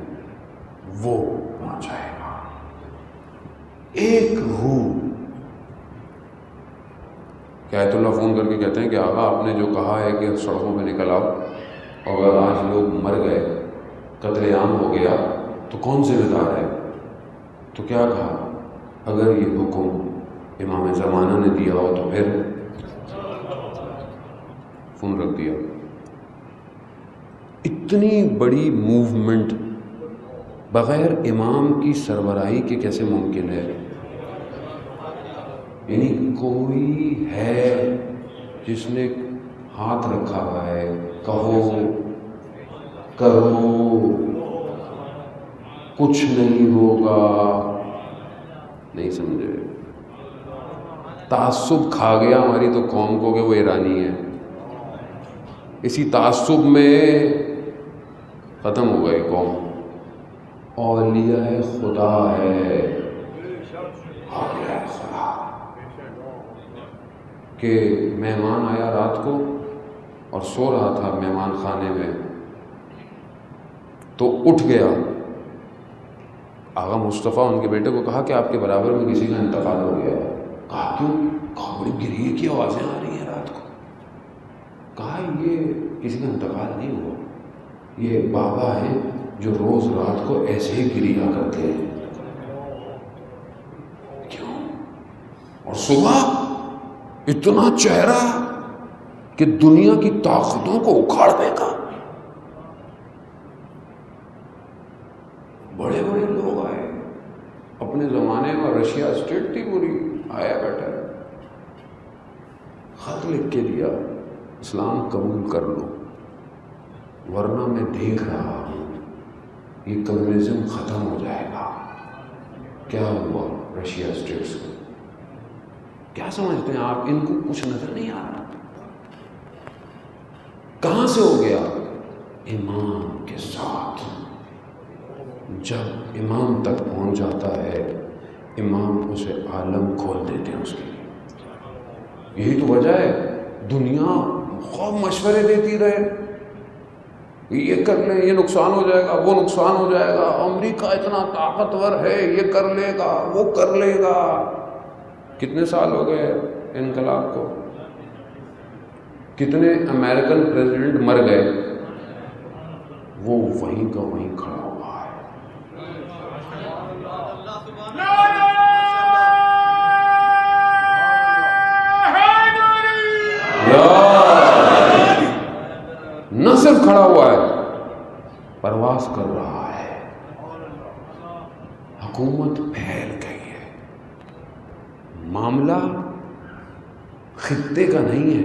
وہ پہنچائے گا. ایک روح. آیت اللہ فون کر کے کہتے ہیں کہ آقا آپ نے جو کہا ہے کہ سڑکوں پہ نکل آؤ, اور اگر آج لوگ مر گئے, قتل عام ہو گیا, تو کون ذمہ دار ہے؟ تو کیا کہا, اگر یہ حکم امام زمانہ نے دیا ہو تو پھر فون رکھ دیا. اتنی بڑی موومنٹ بغیر امام کی سربراہی کے کیسے ممکن ہے؟ یعنی کوئی ہے جس نے ہاتھ رکھا ہوا ہے, کہو کرو کچھ نہیں ہوگا. نہیں سمجھے؟ تعصب کھا گیا ہماری تو قوم کو کہ وہ ایرانی ہے. اسی تعصب میں ختم ہو گئی قوم. اولیاء خدا ہے، اولیاء خدا، کہ مہمان آیا رات کو اور سو رہا تھا مہمان خانے میں، تو اٹھ گیا. آغا مصطفیٰ ان کے بیٹے کو کہا کہ آپ کے برابر میں کسی کا انتقال ہو گیا. کہا کیوں؟ کہا بڑی گریے کی آوازیں آ رہی ہیں رات کو. کہا یہ کسی کا انتقال نہیں ہوا، یہ بابا ہیں جو روز رات کو ایسے ہی گریا کرتے ہیں. کیوں؟ اور صبح اتنا چہرہ کہ دنیا کی طاقتوں کو اکھاڑ دے گا. بڑے بڑے لوگ آئے اپنے زمانے میں، رشیا اسٹیٹ تھی پوری، آیا بیٹھا خط لکھ کے دیا اسلام قبول کر لو ورنہ میں دیکھ رہا ہوں یہ کمیونزم ختم ہو جائے گا. کیا ہوا رشیا اسٹیٹس کو؟ کیا سمجھتے ہیں آپ؟ ان کو کچھ نظر نہیں آ رہا. کہاں سے ہو گیا؟ امام کے ساتھ. جب امام تک پہنچ جاتا ہے امام اسے عالم کھول دیتے ہیں اس کے لیے. یہی تو وجہ ہے دنیا خوب مشورے دیتی رہے، یہ کر لیں یہ نقصان ہو جائے گا، وہ نقصان ہو جائے گا، امریکہ اتنا طاقتور ہے یہ کر لے گا وہ کر لے گا. کتنے سال ہو گئے انقلاب کو؟ کتنے امریکن پریزیڈنٹ مر گئے؟ وہ وہیں کا وہیں کھڑا ہوا ہے. نہ صرف کھڑا ہوا ہے، پرواز کر رہا ہے. حکومت پھیل گئی ہے. معاملہ خطے کا نہیں ہے.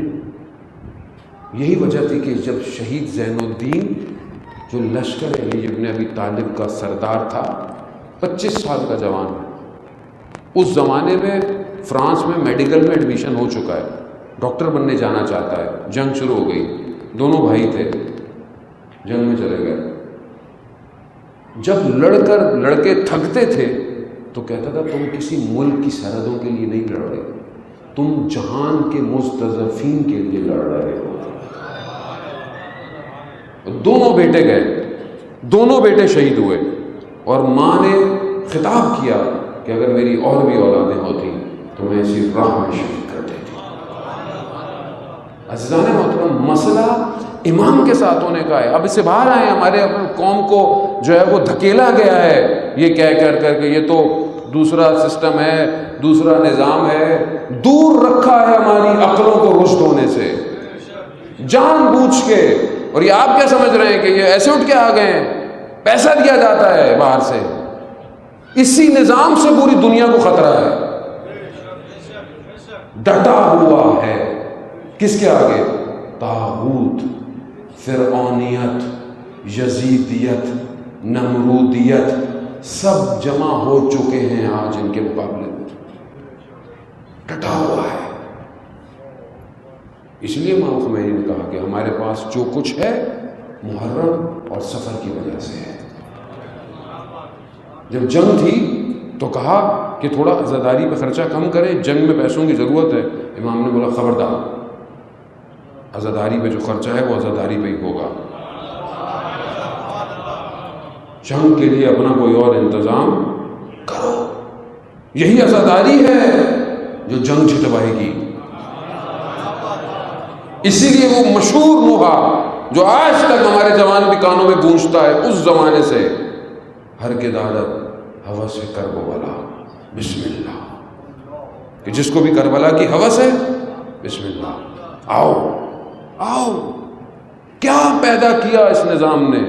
یہی وجہ تھی کہ جب شہید زین الدین جو لشکر علی ابن ابی طالب کا سردار تھا، 25 سال کا جوان ہے، اس زمانے میں فرانس میں میڈیکل میں ایڈمیشن ہو چکا ہے، ڈاکٹر بننے جانا چاہتا ہے. جنگ شروع ہو گئی، دونوں بھائی تھے، جنگ میں چلے گئے. جب لڑکے تھکتے تھے تو کہتا تھا تم کسی ملک کی سرحدوں کے لیے نہیں لڑ رہے، تم جہان کے مستضعفین کے لیے لڑ رہے ہو. دونوں بیٹے گئے، دونوں بیٹے شہید ہوئے، اور ماں نے خطاب کیا کہ اگر میری اور بھی اولادیں ہوتی تو میں اسی راہ میں شہید کر دیتی. عزیزان محترم، مسئلہ امام کے ساتھ ہونے کا ہے. اب اس سے باہر آئے، ہمارے اپنے قوم کو جو ہے وہ دھکیلا گیا ہے یہ کہہ کر کے یہ تو دوسرا سسٹم ہے، دوسرا نظام ہے. دور رکھا ہے ہماری عقلوں کو رشد ہونے سے جان بوجھ کے. اور یہ آپ کیا سمجھ رہے ہیں کہ یہ ایسے اٹھ کے آ گئے ہیں؟ پیسہ دیا جاتا ہے باہر سے. اسی نظام سے پوری دنیا کو خطرہ ہے. ڈٹا ہوا ہے کس کے آگے؟ طاغوت، فرعونیت، یزیدیت، نمرودیت، سب جمع ہو چکے ہیں آج ان کے مقابلے میں. ڈٹا ہوا ہے. اس لیے امام خمینی نے کہا کہ ہمارے پاس جو کچھ ہے محرم اور سفر کی وجہ سے ہے. جب جنگ تھی تو کہا کہ تھوڑا عزاداری پہ خرچہ کم کریں، جنگ میں پیسوں کی ضرورت ہے. امام نے بولا خبردار، عزاداری پہ جو خرچہ ہے وہ عزاداری پہ ہی ہوگا، جنگ کے لیے اپنا کوئی اور انتظام کرو. یہی عزاداری ہے جو جنگ جتوائے گی. اسی لیے وہ مشہور نوحہ جو آج تک ہمارے جوان بھی کانوں میں گونجتا ہے اس زمانے سے، ہر کے دارت ہوس کربلا بسم اللہ، کہ جس کو بھی کربلا کی ہوس ہے بسم اللہ، آؤ آؤ. کیا پیدا کیا اس نظام نے،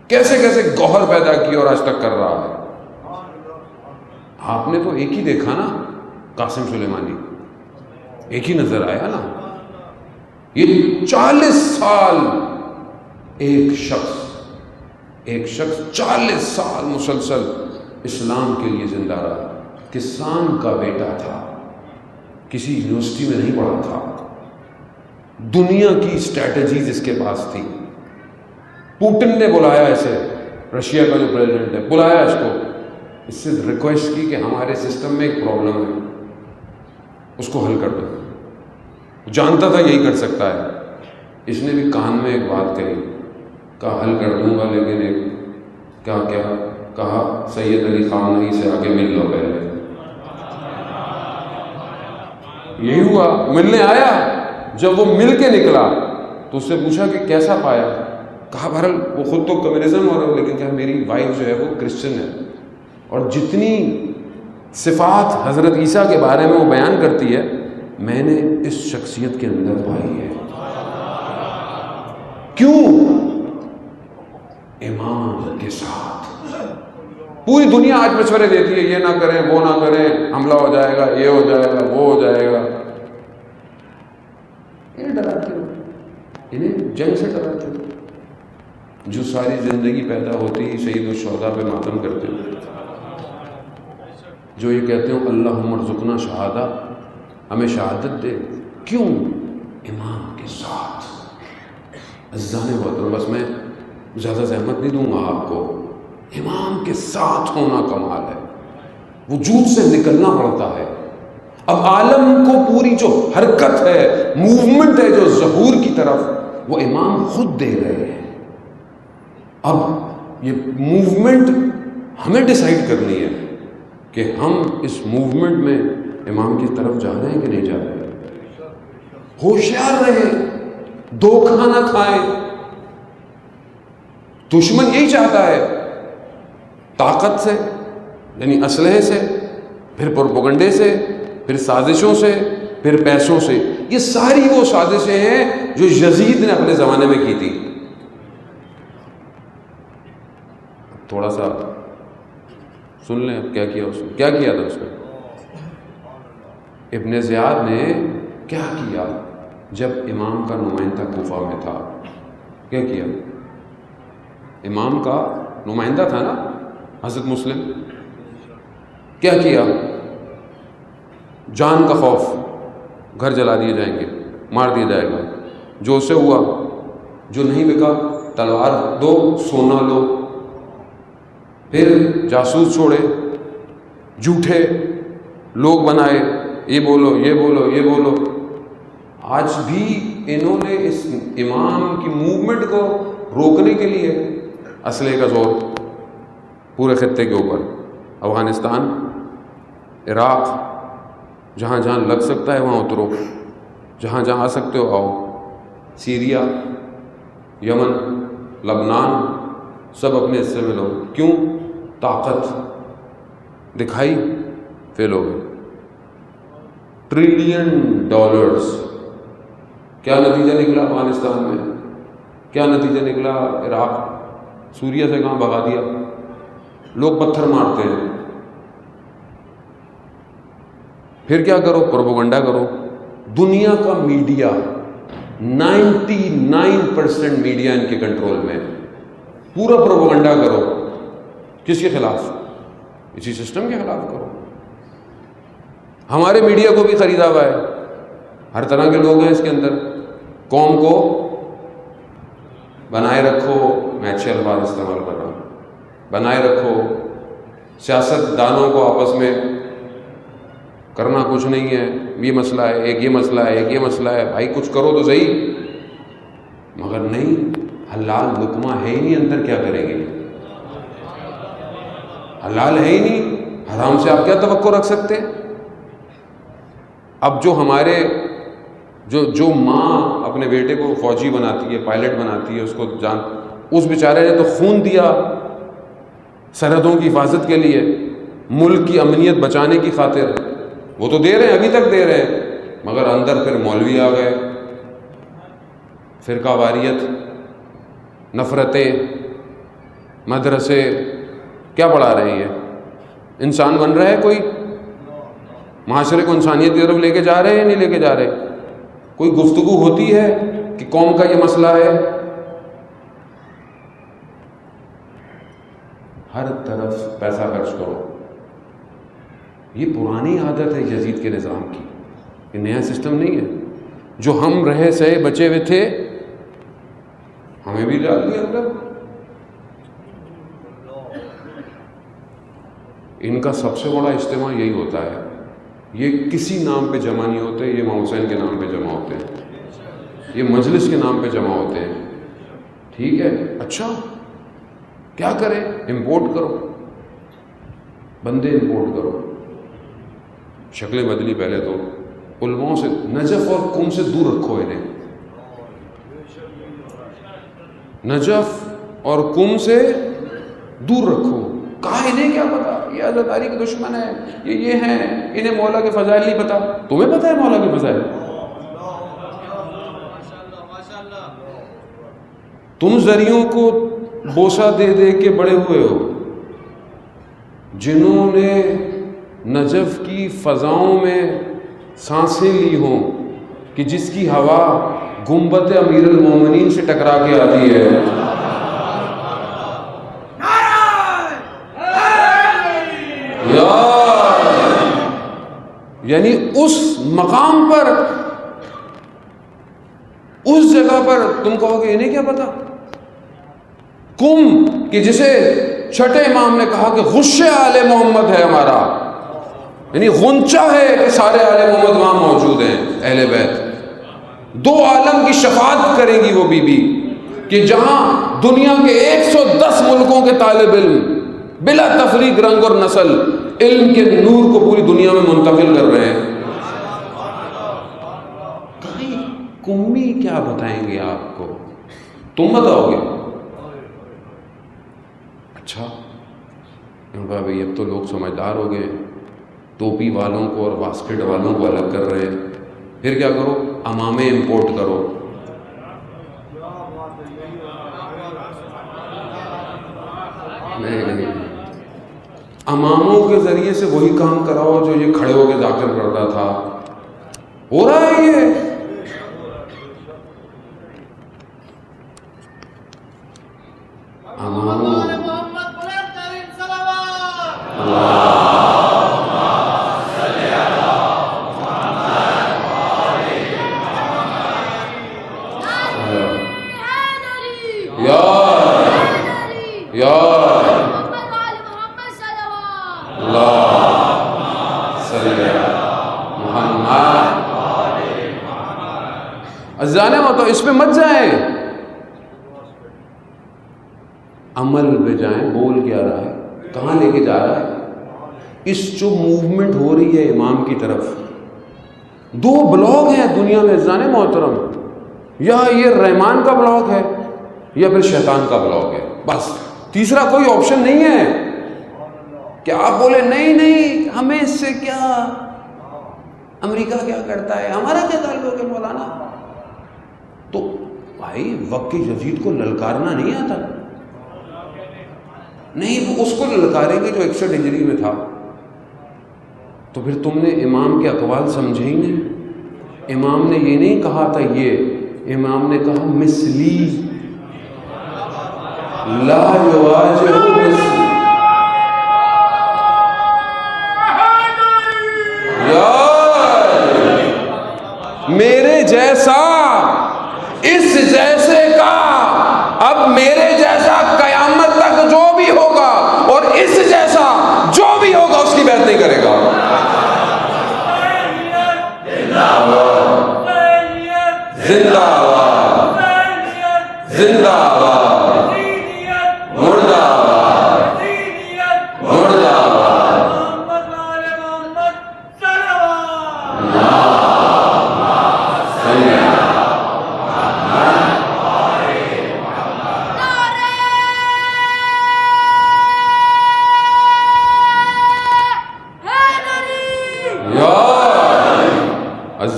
کیسے کیسے گوہر پیدا کیا اور آج تک کر رہا ہے. آپ نے تو ایک ہی دیکھا نا، قاسم سلیمانی، ایک ہی نظر آیا نا. یہ 40 سال ایک شخص 40 سال مسلسل اسلام کے لیے زندہ رہا. کسان کا بیٹا تھا، کسی یونیورسٹی میں نہیں پڑھا تھا، دنیا کی اسٹریٹجیز اس کے پاس تھی. پوٹن نے بلایا اسے، رشیا کا جو پریزیڈنٹ ہے، بلایا اس کو، اس سے ریکویسٹ کی کہ ہمارے سسٹم میں ایک پرابلم ہے، اس کو حل کر دو. جانتا تھا یہی کر سکتا ہے. اس نے بھی کان میں ایک بات کہی، کہا حل کر دوں گا، لیکن ایک کیا کہا، سید علی خامنہئی سے آگے مل لو پہلے. یہی ہوا، ملنے آیا. جب وہ مل کے نکلا تو اس سے پوچھا کہ کیسا پایا. کہا بہرحال وہ خود تو کمیونزم ہو رہا ہے، لیکن کیا میری وائف جو ہے وہ کرسچن ہے، اور جتنی صفات حضرت عیسیٰ کے بارے میں وہ بیان کرتی ہے میں نے اس شخصیت کے اندر پائی ہے. کیوں؟ ایمان کے ساتھ. پوری دنیا آج مشورے دیتی ہے یہ نہ کریں، وہ نہ کریں، حملہ ہو جائے گا، یہ ہو جائے گا، وہ ہو جائے گا. یہ ڈراتے ہو، انہیں جنگ سے ڈراتے ہو. جو ساری زندگی پیدا ہوتی ہی شہید الشہداء پہ ماتم کرتے ہیں، جو یہ کہتے ہیں اللہم ارزقنا شہادہ، ہمیں شہادت دے. کیوں؟ ایمان کے ساتھ. عزیزان محترم، بس میں زیادہ زحمت نہیں دوں گا آپ کو. ایمان کے ساتھ ہونا کمال ہے، وجود سے نکلنا پڑتا ہے. اب عالم کو پوری جو حرکت ہے، موومنٹ ہے جو ظہور کی طرف، وہ امام خود دے رہے ہیں. اب یہ موومنٹ ہمیں ڈیسائیڈ کرنی ہے کہ ہم اس موومنٹ میں امام کی طرف جا رہے ہیں کہ نہیں جا رہے ہیں. ہوشیار رہیں، دھوکہ نہ کھائیں. دشمن یہی چاہتا ہے، طاقت سے یعنی اسلحے سے، پھر پروپیگنڈے سے، پھر سازشوں سے، پھر پیسوں سے. یہ ساری وہ سازشیں ہیں جو یزید نے اپنے زمانے میں کی تھی. تھوڑا سا سن لیں اب کیا کیا اس نے، کیا کیا تھا اس نے. ابن زیاد نے کیا کیا جب امام کا نمائندہ کوفہ میں تھا؟ کیا کیا؟ امام کا نمائندہ تھا نا حضرت مسلم. کیا کیا؟ جان کا خوف، گھر جلا دیے جائیں گے، مار دیا جائے گا. جو اسے ہوا، جو نہیں بکا تلوار دو، سونا لو. پھر جاسوس چھوڑے، جھوٹے لوگ بنائے، یہ بولو یہ بولو یہ بولو. آج بھی انہوں نے اس امام کی موومنٹ کو روکنے کے لیے اسلحے کا زور پورے خطے کے اوپر. افغانستان، عراق، جہاں جہاں لگ سکتا ہے وہاں اترو، جہاں جہاں آ سکتے ہو آؤ. سیریا، یمن، لبنان، سب اپنے حصے میں لو. کیوں؟ طاقت دکھائی، فیل ہو گئے. $1 ٹریلین. کیا نتیجہ نکلا افغانستان میں؟ کیا نتیجہ نکلا عراق؟ سوریا سے کہاں بھگا دیا. لوگ پتھر مارتے ہیں. پھر کیا کرو؟ پروپیگنڈا کرو. دنیا کا میڈیا 99% میڈیا ان کے کنٹرول میں. پورا پروپیگنڈا کرو. کس کے خلاف؟ اسی سسٹم کے خلاف کرو. ہمارے میڈیا کو بھی خریدا ہوا ہے، ہر طرح کے لوگ ہیں اس کے اندر. قوم کو بنائے رکھو، میں اچھے الفاظ استعمال کر رہا ہوں، بنائے رکھو. سیاست دانوں کو آپس میں کرنا کچھ نہیں ہے. یہ مسئلہ ہے، ایک یہ مسئلہ ہے، ایک یہ مسئلہ ہے. بھائی کچھ کرو تو صحیح. مگر نہیں، حلال لقمہ ہے ہی نہیں اندر، کیا کریں گے؟ حلال ہے ہی نہیں، حرام سے آپ کیا توقع رکھ سکتے ہیں؟ اب جو ہمارے جو ماں اپنے بیٹے کو فوجی بناتی ہے، پائلٹ بناتی ہے، اس کو اس بیچارے نے تو خون دیا سرحدوں کی حفاظت کے لیے، ملک کی امنیت بچانے کی خاطر. وہ تو دے رہے ہیں، ابھی تک دے رہے ہیں. مگر اندر پھر مولوی آ گئے، فرقہ واریت، نفرتیں، مدرسے. کیا پڑھا رہے ہیں؟ انسان بن رہا ہے کوئی؟ معاشرے کو انسانیت کی طرف لے کے جا رہے ہیں یا نہیں لے کے جا رہے؟ کوئی گفتگو ہوتی ہے کہ قوم کا یہ مسئلہ ہے؟ ہر طرف پیسہ خرچ کرو. یہ پرانی عادت ہے یزید کے نظام کی. یہ نیا سسٹم نہیں ہے. جو ہم رہے سہے بچے ہوئے تھے ہمیں بھی ڈال دیا اندر. ان کا سب سے بڑا اجتماع یہی ہوتا ہے. یہ کسی نام پہ جمع نہیں ہوتے, یہ امام حسین کے نام پہ جمع ہوتے ہیں, یہ مجلس کے نام پہ جمع ہوتے ہیں. ٹھیک ہے, اچھا کیا کریں؟ امپورٹ کرو, بندے امپورٹ کرو. شکلیں بدلی. پہلے تو علماء سے, نجف اور قم سے دور رکھو انہیں. نجف اور قم سے دور رکھو. کہا انہیں کیا پتا, یہ عزاداری کے دشمن ہے, یہ ہیں, انہیں مولا کے فضائل نہیں پتا. تمہیں پتا ہے مولا کے فضائل؟ تم ذریعوں کو بوسہ دے دے کے بڑے ہوئے ہو. جنہوں نے نجف کی فضاؤں میں سانسیں لی ہوں کہ جس کی ہوا گنبد امیر المومنین سے ٹکرا کے آتی ہے. یعنی اس مقام پر, اس جگہ پر تم کہو گے انہیں کیا پتا. کم کہ جسے چھٹے امام نے کہا کہ غشے آل محمد ہے ہمارا, یعنی غنچہ ہے کہ سارے آل محمد وہاں موجود ہیں, اہل بیت. دو عالم کی شفاعت کریں گی وہ بی بی کہ جہاں دنیا کے 110 ملکوں کے طالب علم بلا تفریق رنگ اور نسل علم کے نور کو پوری دنیا میں منتقل کر رہے ہیں. کہیں کمی کیا بتائیں گے آپ کو, تم بتاؤ گے. اچھا ان کا بھائی اب تو لوگ سمجھدار ہو گئے, ٹوپی والوں کو اور واسکٹ والوں کو الگ کر رہے ہیں. پھر کیا کرو, امامے امپورٹ کرو. نہیں, اماموں کے ذریعے سے وہی کام کراؤ جو یہ کھڑے ہو کے ذاکر کرتا تھا. ہو رہا ہے یہ. اماموں جانے ہو تو اس پہ مت جائیں, عمل پہ جائیں. بول کیا رہا ہے, کہاں لے کے جا رہا ہے. اس جو موومنٹ ہو رہی ہے امام کی طرف, دو بلاگ ہیں دنیا میں جانے محترم, یا یہ رحمان کا بلاگ ہے یا پھر شیطان کا بلاگ ہے. بس تیسرا کوئی آپشن نہیں ہے کہ آپ بولے نہیں ہمیں اس سے کیا, امریکہ کیا کرتا ہے, ہمارا کیا تعلق ہے مولانا. تو بھائی وقت یزید کو للکارنا نہیں آتا. نہیں, وہ اس کو للکاریں گے جو 61 ہجری میں تھا. تو پھر تم نے امام کے اقوال سمجھے ہی نہیں. امام نے یہ نہیں کہا تھا, یہ امام نے کہا مثلی لا یواجہ مثلی. میرے جیسا اس جیسے کا, اب میرے جیسا قیامت تک جو بھی ہوگا اور اس جیسا جو بھی ہوگا اس کی بیعت نہیں کرے گا. زندہ آباد, زندہ آباد, مردہ آباد, مردہ آباد.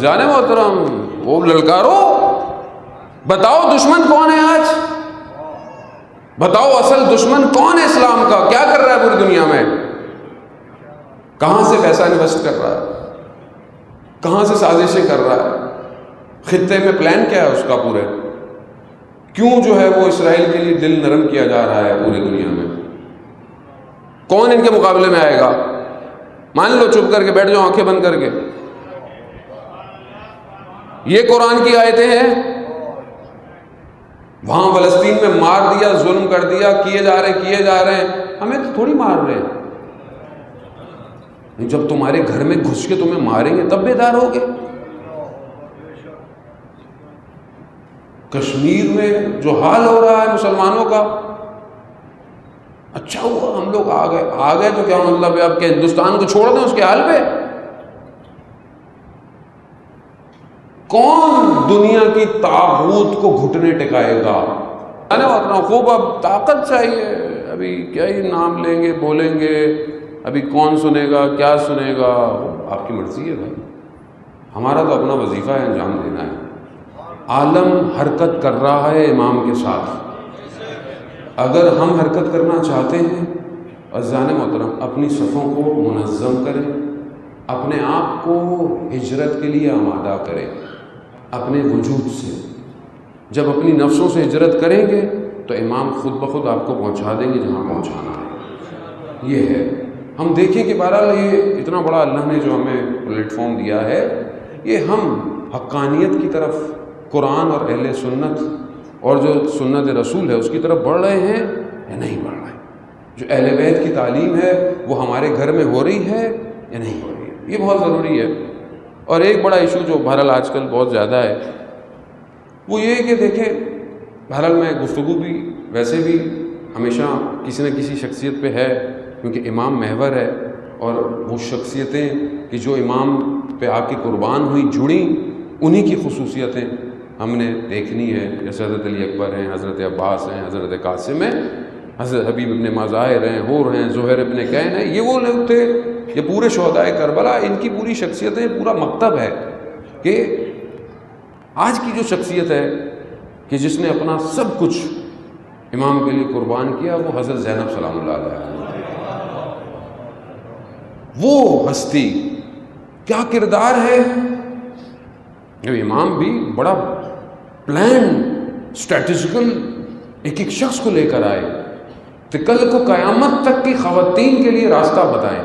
جانے محترم وہ للکارو, بتاؤ دشمن کون ہے آج, بتاؤ اصل دشمن کون ہے اسلام کا, کیا کر رہا ہے پوری دنیا میں, کہاں سے پیسہ انویسٹ کر رہا ہے, کہاں سے سازشیں کر رہا ہے, خطے میں پلان کیا ہے اس کا پورے, کیوں جو ہے وہ اسرائیل کے لیے دل نرم کیا جا رہا ہے پوری دنیا میں. کون ان کے مقابلے میں آئے گا؟ مان لو چپ کر کے بیٹھ جاؤ آنکھیں بند کر کے, یہ قرآن کی آیتیں ہیں. وہاں فلسطین میں مار دیا، ظلم کر دیا، کیے جا رہے ہیں. ہمیں تو تھوڑی مار رہے ہیں. جب تمہارے گھر میں گھس کے تمہیں ماریں گے تب بیدار ہوگے. کشمیر میں جو حال ہو رہا ہے مسلمانوں کا، اچھا ہوا ہم لوگ آ گئے تو کیا مطلب ہے اب کہ ہندوستان کو چھوڑ دیں اس کے حال پہ؟ کون دنیا کی طاغوت کو گھٹنے ٹکائے گا؟ اتنا خوب اب طاقت چاہیے. ابھی کیا ہی نام لیں گے، بولیں گے، ابھی کون سنے گا، کیا سنے گا؟ آپ کی مرضی ہے بھائی. ہمارا تو اپنا وظیفہ ہے، انجام دینا ہے. عالم حرکت کر رہا ہے امام کے ساتھ. اگر ہم حرکت کرنا چاہتے ہیں، عزیزان محترم، اپنی صفوں کو منظم کریں، اپنے آپ کو ہجرت کے لیے آمادہ کریں اپنے وجود سے. جب اپنی نفسوں سے ہجرت کریں گے تو امام خود بخود آپ کو پہنچا دیں گے جہاں پہنچانا ہے. یہ ہے. ہم دیکھیں کہ بہرحال یہ اتنا بڑا اللہ نے جو ہمیں پلیٹ فارم دیا ہے، یہ ہم حقانیت کی طرف، قرآن اور اہل سنت اور جو سنت رسول ہے اس کی طرف بڑھ رہے ہیں یا نہیں بڑھ رہے ہیں؟ جو اہل بیت کی تعلیم ہے وہ ہمارے گھر میں ہو رہی ہے یا نہیں ہو رہی ہے؟ یہ بہت ضروری ہے. اور ایک بڑا ایشو جو بہرحال آج کل بہت زیادہ ہے وہ یہ ہے کہ دیکھیں، بہرحال میں گفتگو بھی ویسے بھی ہمیشہ کسی نہ کسی شخصیت پہ ہے، کیونکہ امام محور ہے، اور وہ شخصیتیں کہ جو امام پہ آ کے قربان ہوئی، جڑیں، انہی کی خصوصیتیں ہم نے دیکھنی ہے. جیسے حضرت علی اکبر ہیں، حضرت عباس ہیں، حضرت قاسم ہیں، حضرت حبیب ابن مظاہر ہیں، حور ہیں، زہیر ابن کین ہیں. یہ وہ لوگ تھے، یہ پورے شہدائے کربلا، ان کی پوری شخصیتیں، پورا مکتب ہے. کہ آج کی جو شخصیت ہے کہ جس نے اپنا سب کچھ امام کے لیے قربان کیا، وہ حضرت زینب سلام اللہ علیہ. وہ ہستی کیا کردار ہے. امام بھی بڑا پلان، اسٹریٹجیکل ایک شخص کو لے کر آئے کہ کل کو قیامت تک کی خواتین کے لیے راستہ بتائیں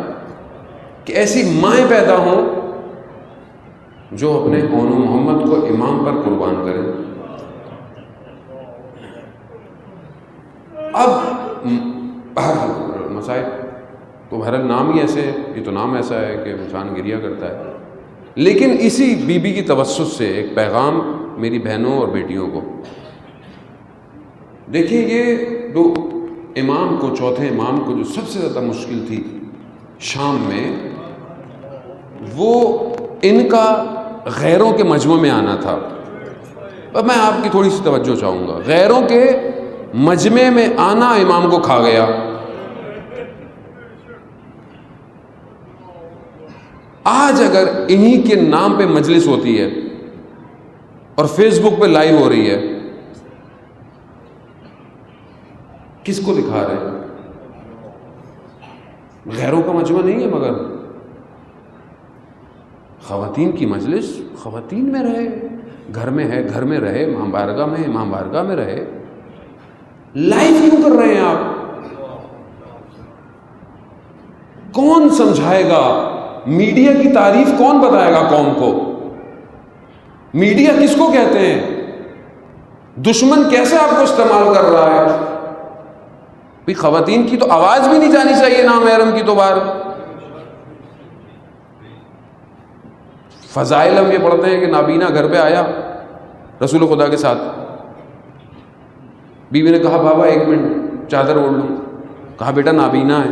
کہ ایسی مائیں پیدا ہوں جو اپنے اون محمد کو امام پر قربان کریں. اب مسائل تو بہرحال نام ہی ایسے ہے، یہ تو نام ایسا ہے کہ انسان گریہ کرتا ہے. لیکن اسی بی بی کی توسط سے ایک پیغام میری بہنوں اور بیٹیوں کو. دیکھیں، یہ جو امام کو، چوتھے امام کو جو سب سے زیادہ مشکل تھی شام میں، وہ ان کا غیروں کے مجمع میں آنا تھا. اب میں آپ کی تھوڑی سی توجہ چاہوں گا. غیروں کے مجمع میں آنا امام کو کھا گیا. آج اگر انہی کے نام پہ مجلس ہوتی ہے اور فیس بک پہ لائیو ہو رہی ہے، کس کو دکھا رہے ہیں؟ غیروں کا مجمع نہیں ہے، مگر خواتین کی مجلس. خواتین میں رہے، گھر میں ہے، گھر میں رہے، امام بارگاہ میں، امام بارگاہ میں رہے. لائیو کیوں کر رہے ہیں آپ؟ کون سمجھائے گا؟ میڈیا کی تعریف کون بتائے گا قوم کو؟ میڈیا کس کو کہتے ہیں؟ دشمن کیسے آپ کو استعمال کر رہا ہے؟ بھی خواتین کی تو آواز بھی نہیں جانی چاہیے نامحرم کی تو باہر. فضائل ہم یہ پڑھتے ہیں کہ نابینا گھر پہ آیا رسول خدا کے ساتھ. بیوی نے کہا بابا ایک منٹ چادر اوڑھ لوں. کہا بیٹا نابینا ہے.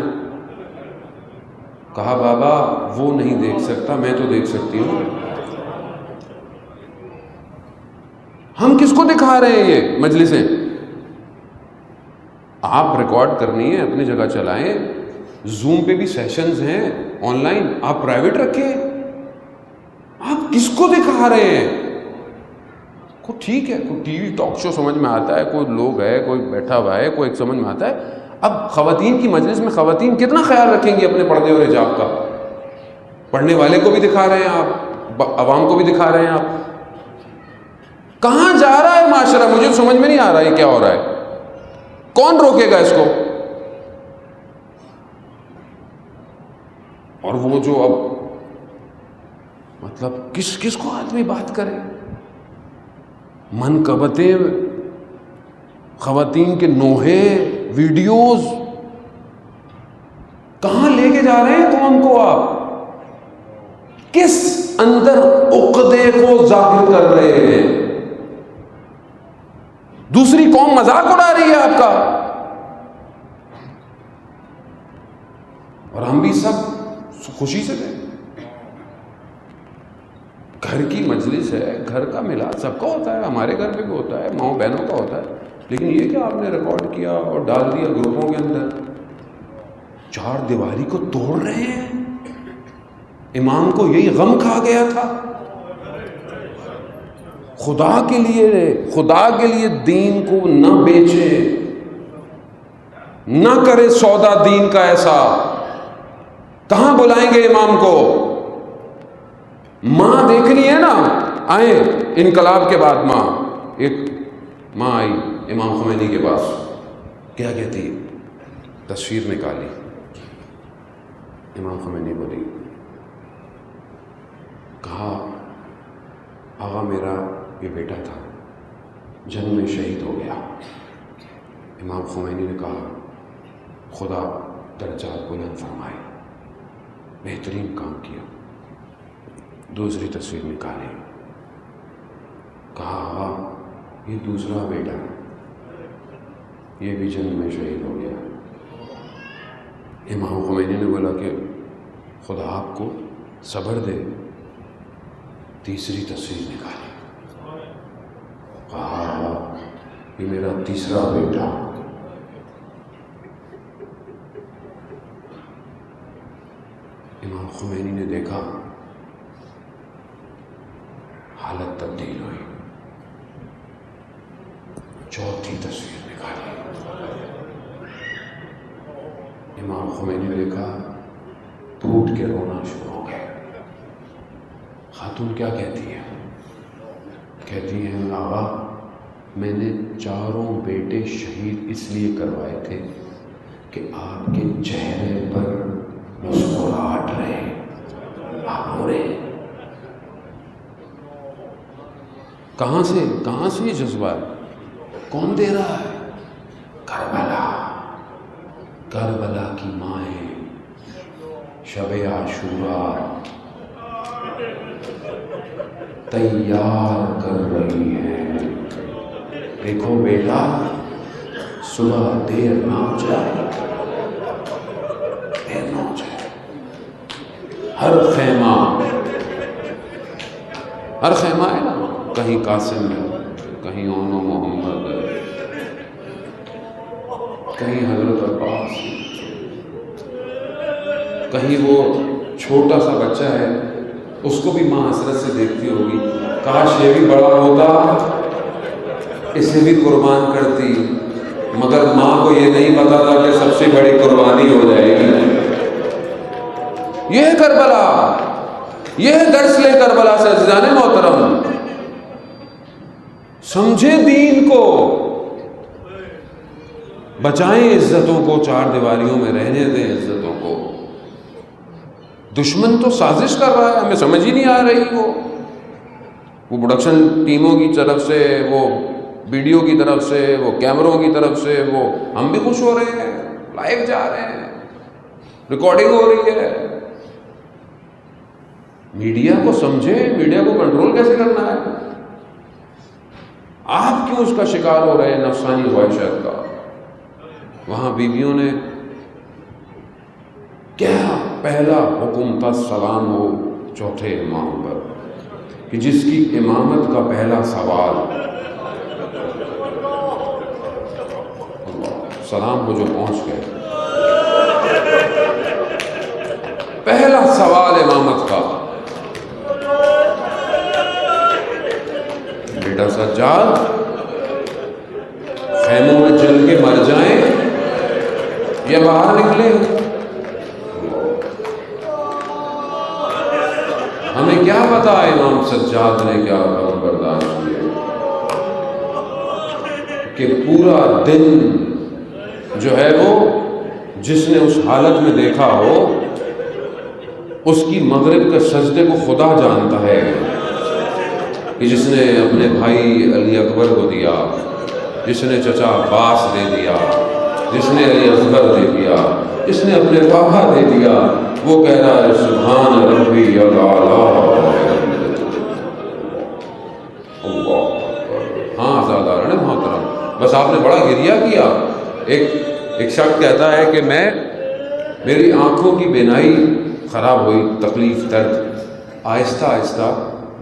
کہا بابا وہ نہیں دیکھ سکتا، میں تو دیکھ سکتی ہوں. ہم کس کو دکھا رہے ہیں یہ مجلسیں؟ آپ ریکارڈ کرنی ہے اپنی جگہ چلائیں. زوم پہ بھی سیشنز ہیں آن لائن، آپ پرائیویٹ رکھیں. آپ کس کو دکھا رہے ہیں؟ کوئی ٹھیک ہے، کوئی ٹی وی ٹاک شو سمجھ میں آتا ہے، کوئی لوگ ہے، کوئی بیٹھا ہوا ہے، کوئی ایک سمجھ میں آتا ہے. اب خواتین کی مجلس میں خواتین کتنا خیال رکھیں گی اپنے پردے اور حجاب کا؟ پڑھنے والے کو بھی دکھا رہے ہیں آپ، عوام کو بھی دکھا رہے ہیں آپ. کہاں جا رہا ہے معاشرہ؟ مجھے سمجھ میں نہیں آ رہا ہے کیا ہو رہا ہے. کون روکے گا اس کو؟ اور وہ جو اب مطلب کس کو آدمی بات کرے؟ منقبتیں، خواتین کے نوحے، ویڈیوز، کہاں لے کے جا رہے ہیں قوم کو آپ؟ کس اندر عقدے کو ظاہر کر رہے ہیں؟ دوسری قوم مذاق اڑا رہی ہے آپ کا، اور ہم بھی سب خوشی سے دیں۔ گھر کی مجلس ہے، گھر کا میلاد سب کا ہوتا ہے، ہمارے گھر پہ بھی ہوتا ہے، ماؤں بہنوں کا ہوتا ہے، لیکن یہ کہ آپ نے ریکارڈ کیا اور ڈال دیا گروپوں کے اندر، چار دیواری کو توڑ رہے ہیں۔ امام کو یہی غم کھا گیا تھا، خدا کے لیے دین کو نہ بیچے، نہ کرے سودا دین کا ایسا۔ کہاں بلائیں گے امام کو؟ ماں دیکھنی ہے نا، آئے انقلاب کے بعد ایک ماں آئی امام خمینی کے پاس، کیا کہتی ہے؟ تصویر نکالی، امام خمینی بولی، کہا آغا میرا یہ بیٹا تھا، جنگ میں شہید ہو گیا۔ امام خمینی نے کہا خدا درجات بلند فرمائے، بہترین کام کیا۔ دوسری تصویر نکالی، کہا آغا یہ دوسرا بیٹا، یہ بھی جنگ میں شہید ہو گیا۔ امام خمینی نے بولا کہ خدا آپ کو صبر دے۔ تیسری تصویر نکالی، کہا یہ میرا تیسرا بیٹا۔ امام خمینی نے دیکھا، حالت تبدیل ہوئی، چوتھی تصویر نکالی، امام خمینی نے دیکھا، پھوٹ کے رونا شروع ہو گئے۔ خاتون کیا کہتی ہے؟ کہتی ہیں آغا میں نے چاروں بیٹے شہید اس لیے کروائے تھے کہ آپ کے چہرے پر مسکراہٹ رہے، آپ رو رہے ہیں۔ کہاں سے یہ جذبات کون دے رہا ہے؟ کربلا کی مائیں شب عاشورا تیار کر رہی ہیں، دیکھو بیٹا صبح دیر نہ ہو جائے، ہر خیمہ ہے نا، کہیں قاسم ہے، کہیں اونو محمد ہے، کہیں حضرت عباس، کہیں وہ چھوٹا سا بچہ ہے، اس کو بھی ماں حسرت سے دیکھتی ہوگی، کاش یہ بھی بڑا ہوتا، اسے بھی قربان کرتی، مگر ماں کو یہ نہیں پتا تھا کہ سب سے بڑی قربانی ہو جائے گی۔ یہ ہے کربلا، یہ ہے درس لے کربلا سے۔ عزیزان محترم، سمجھے دین کو، بچائیں عزتوں کو، چار دیواریوں میں رہنے دیں عزتوں کو۔ دشمن تو سازش کر رہا ہے، ہمیں سمجھ ہی نہیں آ رہی، وہ پروڈکشن ٹیموں کی طرف سے، وہ ویڈیو کی طرف سے، وہ کیمروں کی طرف سے، وہ ہم بھی خوش ہو رہے ہیں، لائیو جا رہے ہیں، ریکارڈنگ ہو رہی ہے۔ میڈیا کو سمجھیں، میڈیا کو کنٹرول کیسے کرنا ہے۔ آپ کیوں اس کا شکار ہو رہے ہیں نفسانی خواہشات کا؟ وہاں بیویوں نے کیا پہلا حکم تھا، سلام ہو چوتھے امام پر، کہ جس کی امامت کا پہلا سوال سلام ہو جو پہنچ گئے، پہلا سوال امامت کا، بیٹا سجاد خیموں میں جل کے مر جائیں یا باہر نکلے؟ ہمیں کیا پتا امام سجاد نے کیا غم برداشت کیا، کہ پورا دن جو ہے وہ جس نے اس حالت میں دیکھا ہو، اس کی مغرب کے سجدے کو خدا جانتا ہے، کہ جس نے اپنے بھائی علی اکبر کو دیا، جس نے چچا عباس دے دیا، جس نے علی اصغر دے دیا، جس نے اپنے پاپا دے دیا، وہ کہہ رہا ہے سبحان ربی الاعلی۔ ہاں آزاداران محترم، بس آپ نے بڑا گریہ کیا۔ ایک شخص کہتا ہے کہ میری آنکھوں کی بینائی خراب ہوئی، تکلیف درد، آہستہ آہستہ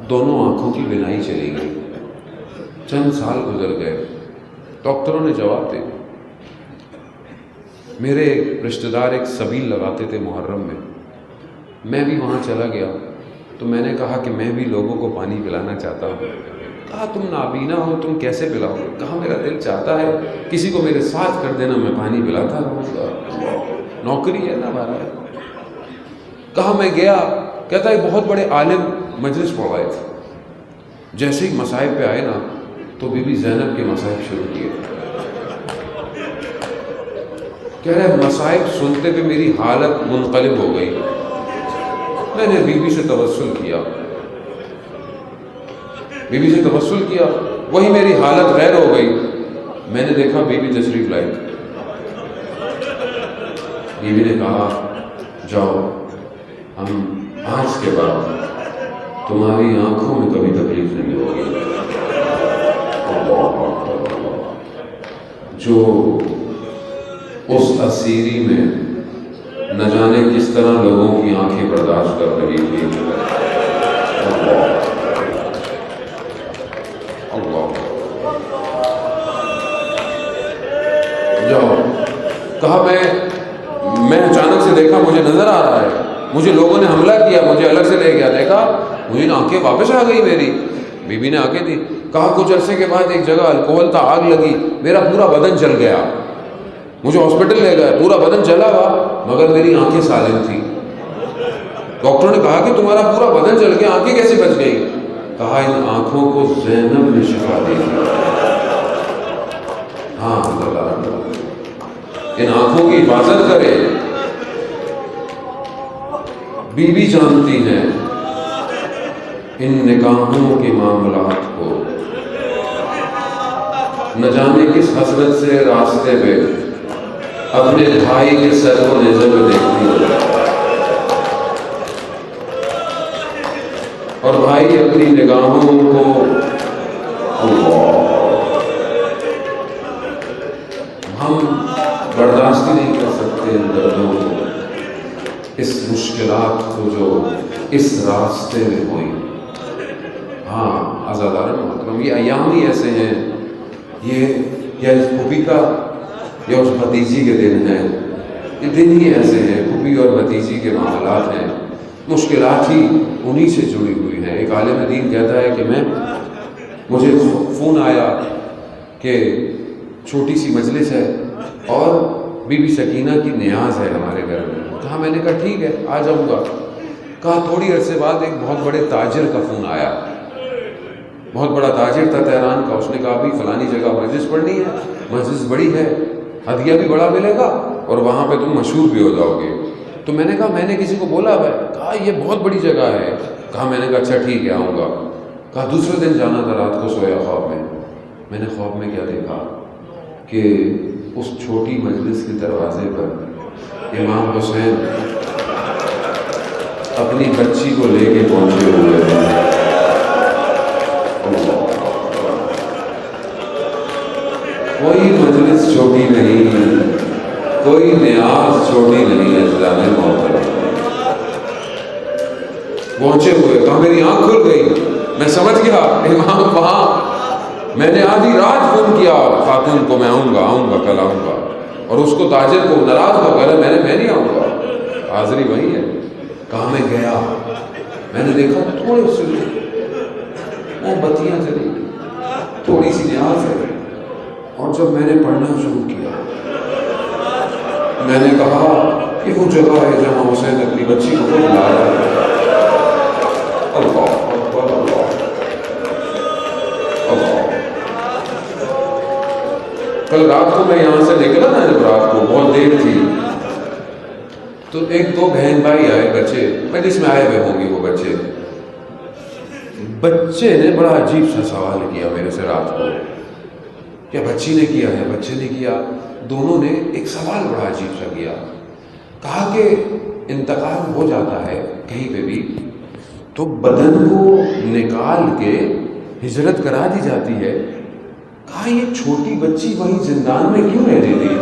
دونوں آنکھوں کی بینائی چلی گئی۔ چند سال گزر گئے، ڈاکٹروں نے جواب دے دیا۔ میرے رشتہ دار ایک سبیل لگاتے تھے محرم میں بھی وہاں چلا گیا، تو میں نے کہا کہ میں بھی لوگوں کو پانی پلانا چاہتا ہوں۔ کہا تم نابینا ہو، تم کیسے پلاؤ گے؟ کہا میرا دل چاہتا ہے کسی کو میرے ساتھ کر دینا، میں پانی پلاتا رہوں گا، نوکری ہے نا ہمارا۔ کہا میں گیا، کہتا ہے بہت بڑے عالم مجلس پڑھوائے تھے، جیسے ہی مصائب پہ آئے نا تو بی بی زینب کے مصائب شروع کیے۔ کہہ رہے مصائب سنتے پہ میری حالت منقلب ہو گئی، میں نے بی بی سے توسل کیا، وہی میری حالت غیر ہو گئی۔ میں نے دیکھا بی بی تشریف لائی، بی بی نے کہا جاؤ، ہم آج کے بعد تمہاری آنکھوں میں کبھی تکلیف نہیں ہوگی۔ جو اس اسیری میں نہ جانے کس طرح لوگوں کی آنکھیں برداشت کر رہی تھی، جاؤ۔ کہا میں اچانک سے دیکھا، مجھے نظر آ رہا ہے، مجھے لوگوں نے حملہ کیا، مجھے الگ سے لے گیا، دیکھا مجھے آنکھیں واپس آ گئی میری۔ بی بی نے آنکھیں دی، کہا کچھ عرصے کے بعد ایک جگہ الکوہل تھا، آگ لگی، میرا پورا بدن جل گیا، مجھے ہاسپٹل لے گئے، پورا بدن جلا ہوا مگر میری آنکھیں سالم تھی۔ ڈاکٹر نے کہا کہ تمہارا پورا بدن جل گیا، آنکھیں کیسے بچ گئی؟ کہا ان آنکھوں کو زینب نے شفا دی۔ ہاں اللہ ان آنکھوں کی حفاظت کرے۔ بی بی جانتی ہیں ان نکاحوں کے معاملات کو، نہ جانے کس حسرت سے راستے پہ اپنے بھائی کے سر کو نیزے پہ دیکھتی ہو، اور بھائی اپنی نگاہوں کو ہم برداشت ہی نہیں کر سکتے، ان دردوں کو، اس مشکلات کو جو اس راستے میں ہوئی۔ ہاں عزاداران محترم، یہ ایام ہی ایسے ہیں، یہ اس پھوپھی کا یا اس بھتیجی کے دن ہیں، یہ دن ہی ایسے ہیں، پھوپھی اور بھتیجی کے معاملات ہیں، مشکلات ہی انہی سے جڑی ہوئی ہیں۔ ایک عالم دین کہتا ہے کہ مجھے فون آیا کہ چھوٹی سی مجلس ہے اور بی بی سکینہ کی نیاز ہے ہمارے گھر میں۔ کہا میں نے کہا ٹھیک ہے آ جاؤں گا۔ کہا تھوڑی عرصے بعد ایک بہت بڑے تاجر کا فون آیا، بہت بڑا تاجر تھا تہران کا، اس نے کہا بھی فلانی جگہ مجلس پڑھنی ہے، مجلس بڑی ہے، ہدیہ بھی بڑا ملے گا اور وہاں پہ تم مشہور بھی ہو جاؤ گے۔ تو میں نے کہا میں نے کسی کو بولا ہے؟ کہا یہ بہت بڑی جگہ ہے۔ کہا میں نے کہا اچھا ٹھیک ہے آؤں گا۔ کہا دوسرے دن جانا تھا، رات کو سویا خواب میں نے خواب میں کیا دیکھا کہ اس چھوٹی مجلس کے دروازے پر امام حسین اپنی بچی کو لے کے پہنچے ہوئے ہیں۔ کوئی مجلس چھوٹی نہیں، کوئی نیاز چھوٹی نہیں ہے، جناب محترم پہنچے ہوئے۔ کہا میری آنکھ کھل گئی، میں سمجھ گیا امام وہاں۔ میں نے آدھی رات فون کیا خاتون کو، میں آؤں گا کل آؤں گا، اور اس کو تاجر کو ناراض ہو گیا، میں نہیں آؤں گا، حاضری وہی ہے۔ کہا میں گیا، میں نے دیکھا تھوڑے سے وہ بتیاں چلی، تھوڑی سی نیاز ہے، اور جب میں نے پڑھنا شروع کیا میں نے کہا کہ وہ جگہ ہے جہاں حسین اپنی بچی کو خود لایا ہے۔ اللہ اکبر، اللہ اللہ۔ کل رات کو میں یہاں سے نکلا نا، جب رات کو بہت دیر تھی تو ایک دو بہن بھائی آئے، بچے مجلس میں آئے ہوئے ہوں گے وہ بچے، بچے نے بڑا عجیب سا سوال کیا میرے سے رات کو. کیا بچی نے کیا ہے؟ بچے نے کیا. دونوں نے ایک سوال بڑا عجیب سا کیا. کہا کہ انتقال ہو جاتا ہے کہیں پہ بھی تو بدن کو نکال کے ہجرت کرا دی جاتی ہے. کہا یہ چھوٹی بچی وہیں زندان میں کیوں رہ رہی تھی؟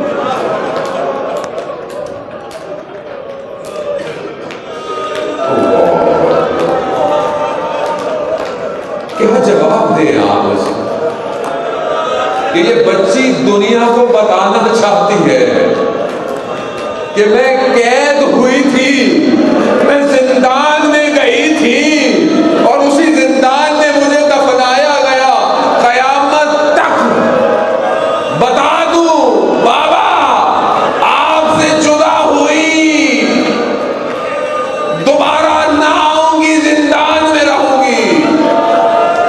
کیا جواب دیں آپ اس کہ یہ بچی دنیا کو بتانا چاہتی ہے کہ میں قید ہوئی تھی، میں زندان میں گئی تھی اور اسی زندان میں مجھے دفنایا گیا. قیامت تک بتا دوں بابا آپ سے جدا ہوئی، دوبارہ نہ آؤں گی، زندان میں رہوں گی.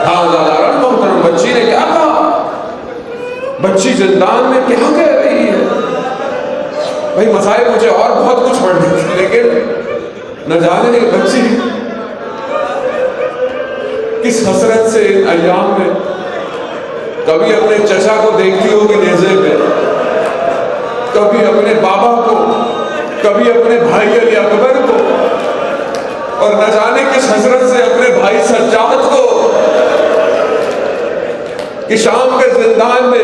ہاں دادا محترم، بچی نے کیا کہا؟ بچی زندان میں کیا کہہ رہی ہے؟ بھائی مسائل مجھے اور بہت کچھ پڑھنے تھے، لیکن نہ جانے بچی کس حسرت سے ان ایام میں کبھی اپنے چچا کو دیکھتی ہوگی نیزے پہ، کبھی اپنے بابا کو، کبھی اپنے بھائی علی اکبر کو، اور نہ جانے کس حسرت سے اپنے بھائی سجاد کو، کہ شام کے زندان میں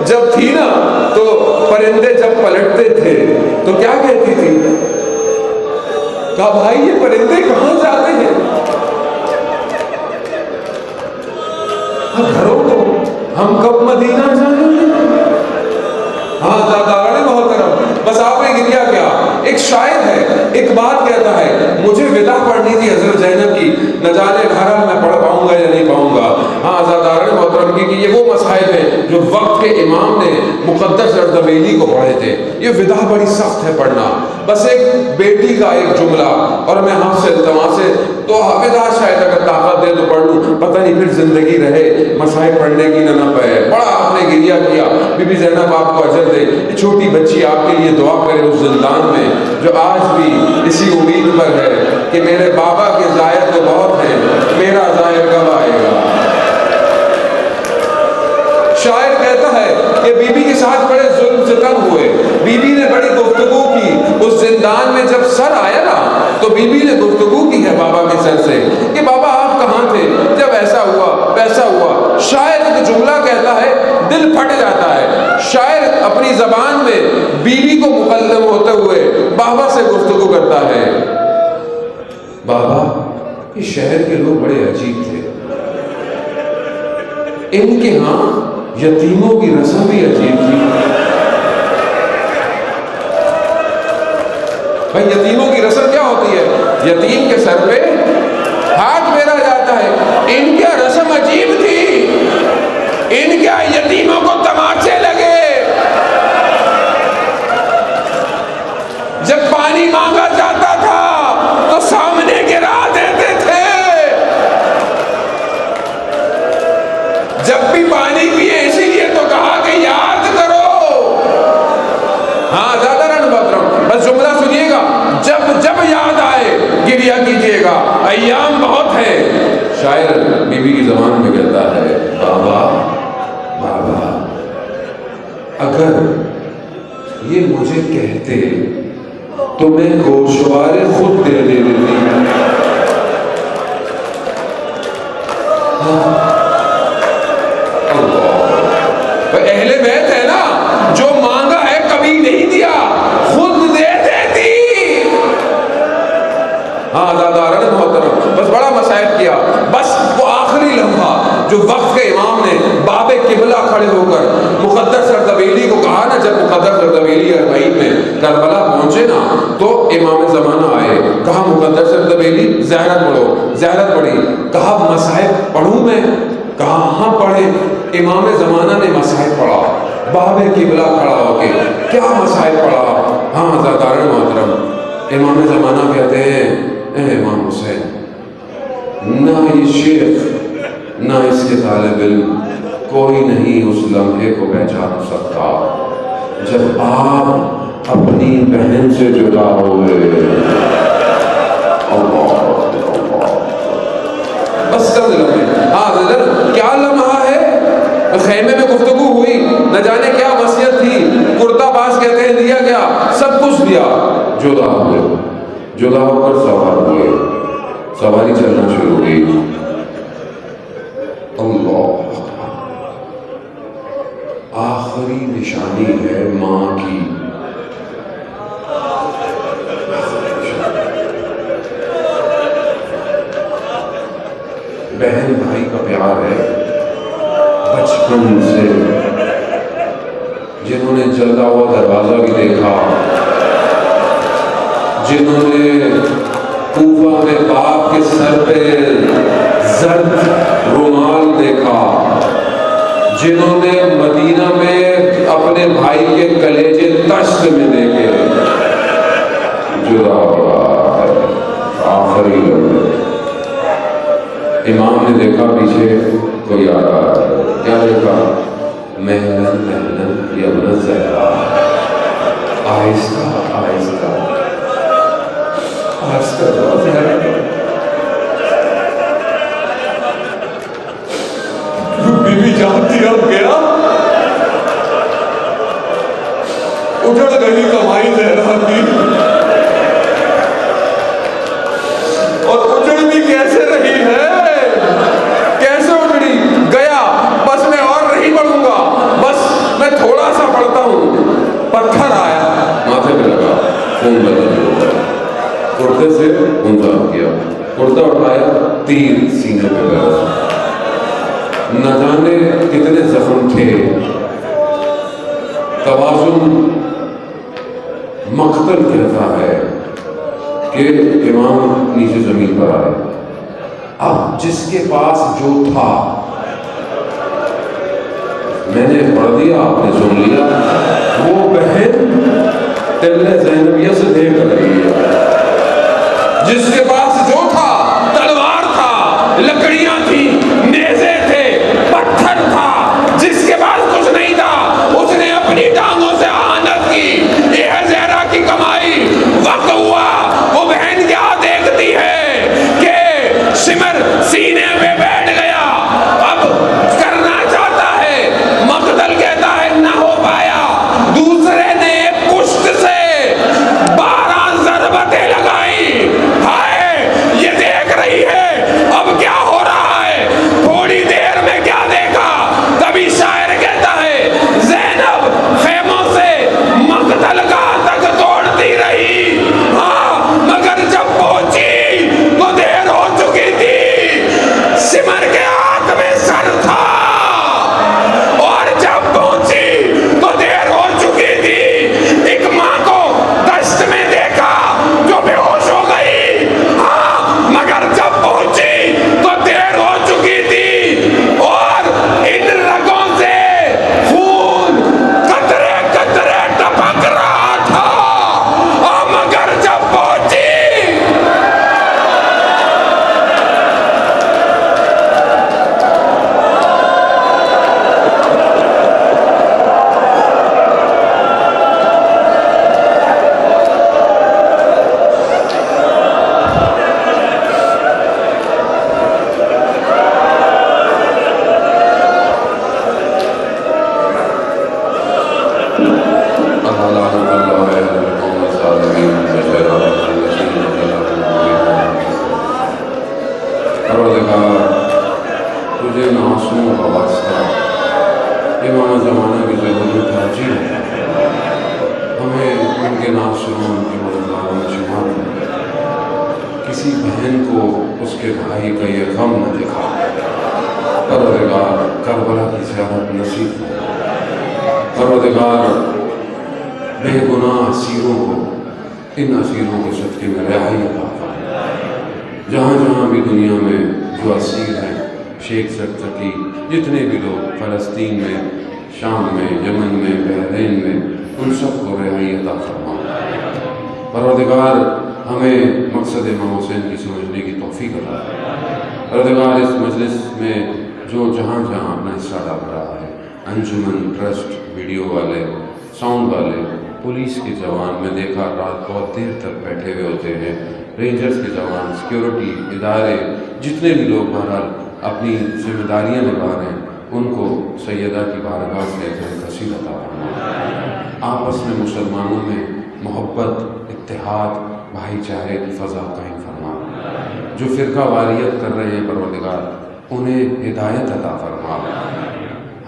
جب تھی نا تو پرندے جب پلٹتے تھے تو کیا کہتی تھی؟ کہا بھائی یہ پرندے کہاں جاتے ہیں؟ گھروں کو ہم کب مدینہ جائیں گے؟ ہاں دادا محترم، بس آپ نے گریا کیا؟ ایک شاعر ہے، ایک بات کہتا ہے مجھے ودا پڑھنی تھی حضرت زینب کی، نہ جانے بہرحال میں پڑھ پاؤں گا یا نہیں پاؤں گا. ہاں دادا محترم کی کہ یہ وہ مسائل ہیں جو وقت کے امام نے مقدس اردبیلی کو پڑھے تھے. یہ ودا بڑی سخت ہے پڑھنا. بس ایک بیٹی کا ایک جملہ، اور میں ہم سے التماس ہے تو ودا شاید اگر طاقت دے تو پڑھ لوں، پتہ نہیں پھر زندگی رہے مسائل پڑھنے کی نہ پائے. بڑا آپ نے گریا کیا. بی بی زینب آپ کو اجر دے. یہ چھوٹی بچی آپ کے لیے دعا کرے اس زندان میں جو آج بھی اسی امید پر ہے کہ میرے بابا کے ظاہر تو بہت ہیں، میرا ظاہر کب آئے گا. شاعر کہتا ہے کہ بی بی کے ساتھ بڑے ظلم ستم ہوئے، بی بی نے بڑی گفتگو کی. اس زندان میں جب سر آیا نا تو بی بی نے گفتگو کی ہے بابا کے سر سے کہ بابا آپ کہاں تھے جب ایسا ہوا ویسا ہوا. شاعر ایک جملہ کہتا ہے دل پھٹ جاتا ہے. شاعر اپنی زبان میں بیوی کو مکلم ہوتے ہوئے بابا سے گفتگو کرتا ہے. بابا یہ شہر کے لوگ بڑے عجیب تھے، ان کے ہاں یتیموں کی رسم بھی عجیب تھی. بھائی یتیموں کی رسم کیا ہوتی ہے؟ یتیم کے سر پہ ہاتھ پھیرا جاتا ہے. ان کی رسم عجیب تھی. ان کے یتیموں کو تماچے لگے، جب پانی مانگا جاتا تھا تو سامنے گرا دیتے تھے. جب بھی پانی پیے اسی لیے تو کہا کہ یاد کرو. ہاں زیادہ رن باترم، بس جملہ سنیے گا، جب جب یاد آئے گریا کیجیے گا، ایام بہت ہے. شاعر بی بی کی زبان میں کہتا ہے بابا بابا اگر یہ مجھے کہتے تو میں گوشوارے خود دے دیتی. اہل بیت ہے نا، جو مانگا ہے کبھی نہیں دیا، خود دے دیتی. ہاں دادارن محترم، بس بڑا مسائل کیا. بس وہ آخری لمحہ جو وقت کے امام نے باب قبلہ کھڑے ہو کر مقدس اردبیلی کو کہا نا، جب مقدس اردبیلی اربعین میں کربلا پہنچے نا تو امام زمانہ آئے. کہا مقدس اردبیلی زہرت پڑھو. زہرت پڑھی. کہا مسائل پڑھوں میں؟ کہا ہاں پڑھے. امام زمانہ نے مسائل پڑھا، باب قبلہ کھڑا ہو کے کیا مسائل پڑھا. ہاں زادارن محترم، امام زمانہ کہتے ہیں اے امام حسین، نہ یہ شیخ نہ اس کے طالب علم کوئی نہیں اس لمحے کو پہچان سکتا جب آپ اپنی بہن سے جدا ہوئے. بس کر لمحے. ہاں کیا لمحہ ہے؟ خیمے میں گفتگو ہوئی, نہ جانے کیا وصیت تھی, کرتا باز کہتے ہیں دیا گیا, سب کچھ دیا. جدا ہوئے, جدا ہو کر سوار ہوئے, سواری چلنا شروع ہوئی. اللہ آخری نشانی ہے ماں کی. بہن بھائی کا پیار ہے بچپن سے, جنہوں نے جلتا ہوا دروازہ بھی دیکھا, جنہوں نے کوفہ میں باپ کے سر پہ زرد رومال دیکھا, جنہوں نے مدینہ میں اپنے بھائی کے کلیجے تشت میں دیکھے. جدا ہوا ہے آخری لمحے. امام نے دیکھا پیچھے کوئی آ رہا ہے. کیا دیکھا؟ محلن محلن یا ابن زہرا, آہستہ آہستہ آہستہ بی بی جانتی اب گیا, اجڑ گئی کمائی زہرا کی. اور اجڑ بھی کیسے رہی ہے, کیسے اجڑی؟ گیا بس میں اور نہیں پڑھوں گا, بس میں تھوڑا سا پڑھتا ہوں. پتھر آیا ماتھے پہ لگا, خون بدل ہوا, کرتے سے اونچا کیا, کرتا اٹھایا, تیر سینے پہ گیا. نہ جانے کتنے زخم تھے. توازن مقتل کہتا ہے کہ امام نیچے زمین پر آئے. اب جس کے پاس جو تھا میں نے پڑھ دیا, آپ نے سن لیا. وہ بہن تل زینبیہ سے دیکھ رہی ہے. جس کے پاس جو تھا, تلوار تھا, لکڑیاں تھیں, نیزے تھے, پتھر تھا. جس کے پاس کچھ نہیں تھا اس نے اپنی ٹانگوں سے آہنت کی. یہ ہے زہرا کی کمائی. وقت ہوا, وہ بہن کیا دیکھتی ہے کہ سمر سینے میں بیٹھ گیا, اب کرنا چاہتا ہے, مقتل کہتا ہے نہ ہو پایا. دوسرے نے پشت سے 12 ضربتیں لگائی. ہائے یہ دیکھ رہی ہے اب کیا ہو رہا ہے. تھوڑی دیر میں کیا دیکھا, تبھی شاعر کہتا ہے زینب خیموں سے مقتل کا تک توڑتی رہی. ہاں مگر جب پہنچی تو دیر ہو چکی تھی. سمر کے ہاتھ میں سر تھا, اور جب پہنچی تو دیر ہو چکی تھی. ایک ماں کو دشت میں دیکھا جو بے ہوش ہو گئی. ہاں مگر جب پہنچی تو دیر ہو چکی تھی, اور ان رگوں سے خون قطرے قطرے ٹپک رہا تھا. ہاں مگر جب پہنچی تجھے ناسوں کا واسطہ امام زمانہ کی ضرورت حاجی ہے. ہمیں ان کے ناصروں ان کے مددگاروں میں شمار کر. کسی بہن کو اس کے بھائی کا یہ غم نہ دکھا. پروردگار کربلا کی زیارت نصیب ہو. پروردگار بے گناہ اسیروں کو ان اسیروں کے صدقے میں رہائی عطا فرما. جہاں جہاں بھی دنیا میں جو اسیر ہیں, شیخ زرتکی, جتنے بھی لوگ فلسطین میں, شام میں, یمن میں, بحرین میں, ان سب کو رہائی عطا فرما. پروردگار ہمیں مقصد امام حسین کی سمجھنے کی توفیق عطا فرما. پروردگار اس مجلس میں جو جہاں جہاں اپنا حصہ ڈال رہا ہے, انجمن, ٹرسٹ, ویڈیو والے, ساؤنڈ والے, پولیس کے جوان, میں دیکھا رات بہت دیر تک بیٹھے ہوئے ہوتے ہیں, رینجرز کے جوان, سیکیورٹی ادارے, جتنے بھی لوگ بہرحال اپنی ذمہ داریاں نبھا رہے ہیں ان کو سیدہ کی بارگاہ سے اجر کثیر عطا فرما۔ آپس میں مسلمانوں میں محبت، اتحاد، بھائی چارے کی فضا قائم فرما۔ جو فرقہ واریت کر رہے ہیں پروردگار انہیں ہدایت عطا فرما۔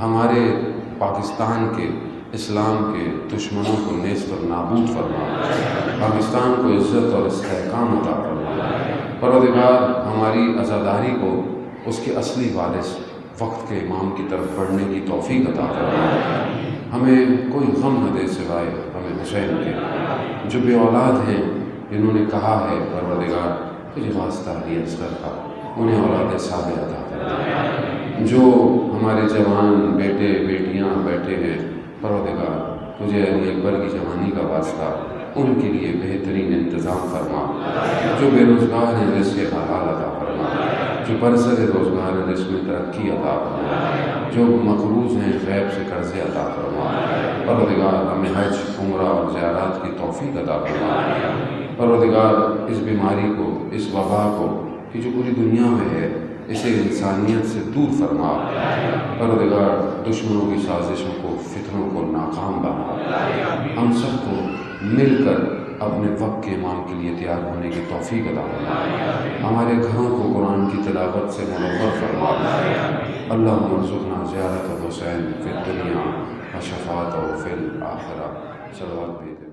ہمارے پاکستان کے، اسلام کے دشمنوں کو نیست و نابود فرما۔ پاکستان کو عزت اور استحکام عطا فرما۔ پروردگار ہماری عزاداری کو اس کے اصلی وارث وقت کے امام کی طرف بڑھنے کی توفیق عطا فرما۔ ہمیں کوئی غم نہ دے سوائے ہمیں حسین کے، جو بے اولاد ہیں جنہوں نے کہا ہے پروردگار تجھے واسطہ علی اصغر کا، انہیں اولاد صالح عطا فرما۔ جو ہمارے جوان بیٹے بیٹیاں بیٹھے ہیں پروردگار تجھے علی اکبر کی جوانی کا واسطہ ان کے لیے بہترین انتظام فرما۔ جو بے روزگار ہیں رزق حلال عطا فرما۔ جو برسر روزگار ہیں رزق میں ترقی عطا فرما۔ جو مقروض ہیں غیب سے قرضے عطا فرما۔ پروردگار ہمیں حج، عمرہ اور زیارات کی توفیق عطا فرما۔ پروردگار اس بیماری کو، اس وبا کو کہ جو پوری دنیا میں ہے، اسے انسانیت سے دور فرما۔ پروردگار دشمنوں کی سازشوں کو، فتنوں کو ناکام بنا۔ ہم سب کو مل کر اپنے وقت کے امام کے لیے تیار ہونے کی توفیق عطا فرما۔ ہمارے گھروں کو قرآن کی تلاوت سے منور فرما۔ اللہم ارزقنا زیارت الحسین فی الدنیا و شفاعتہ فی الآخرہ۔ صلوات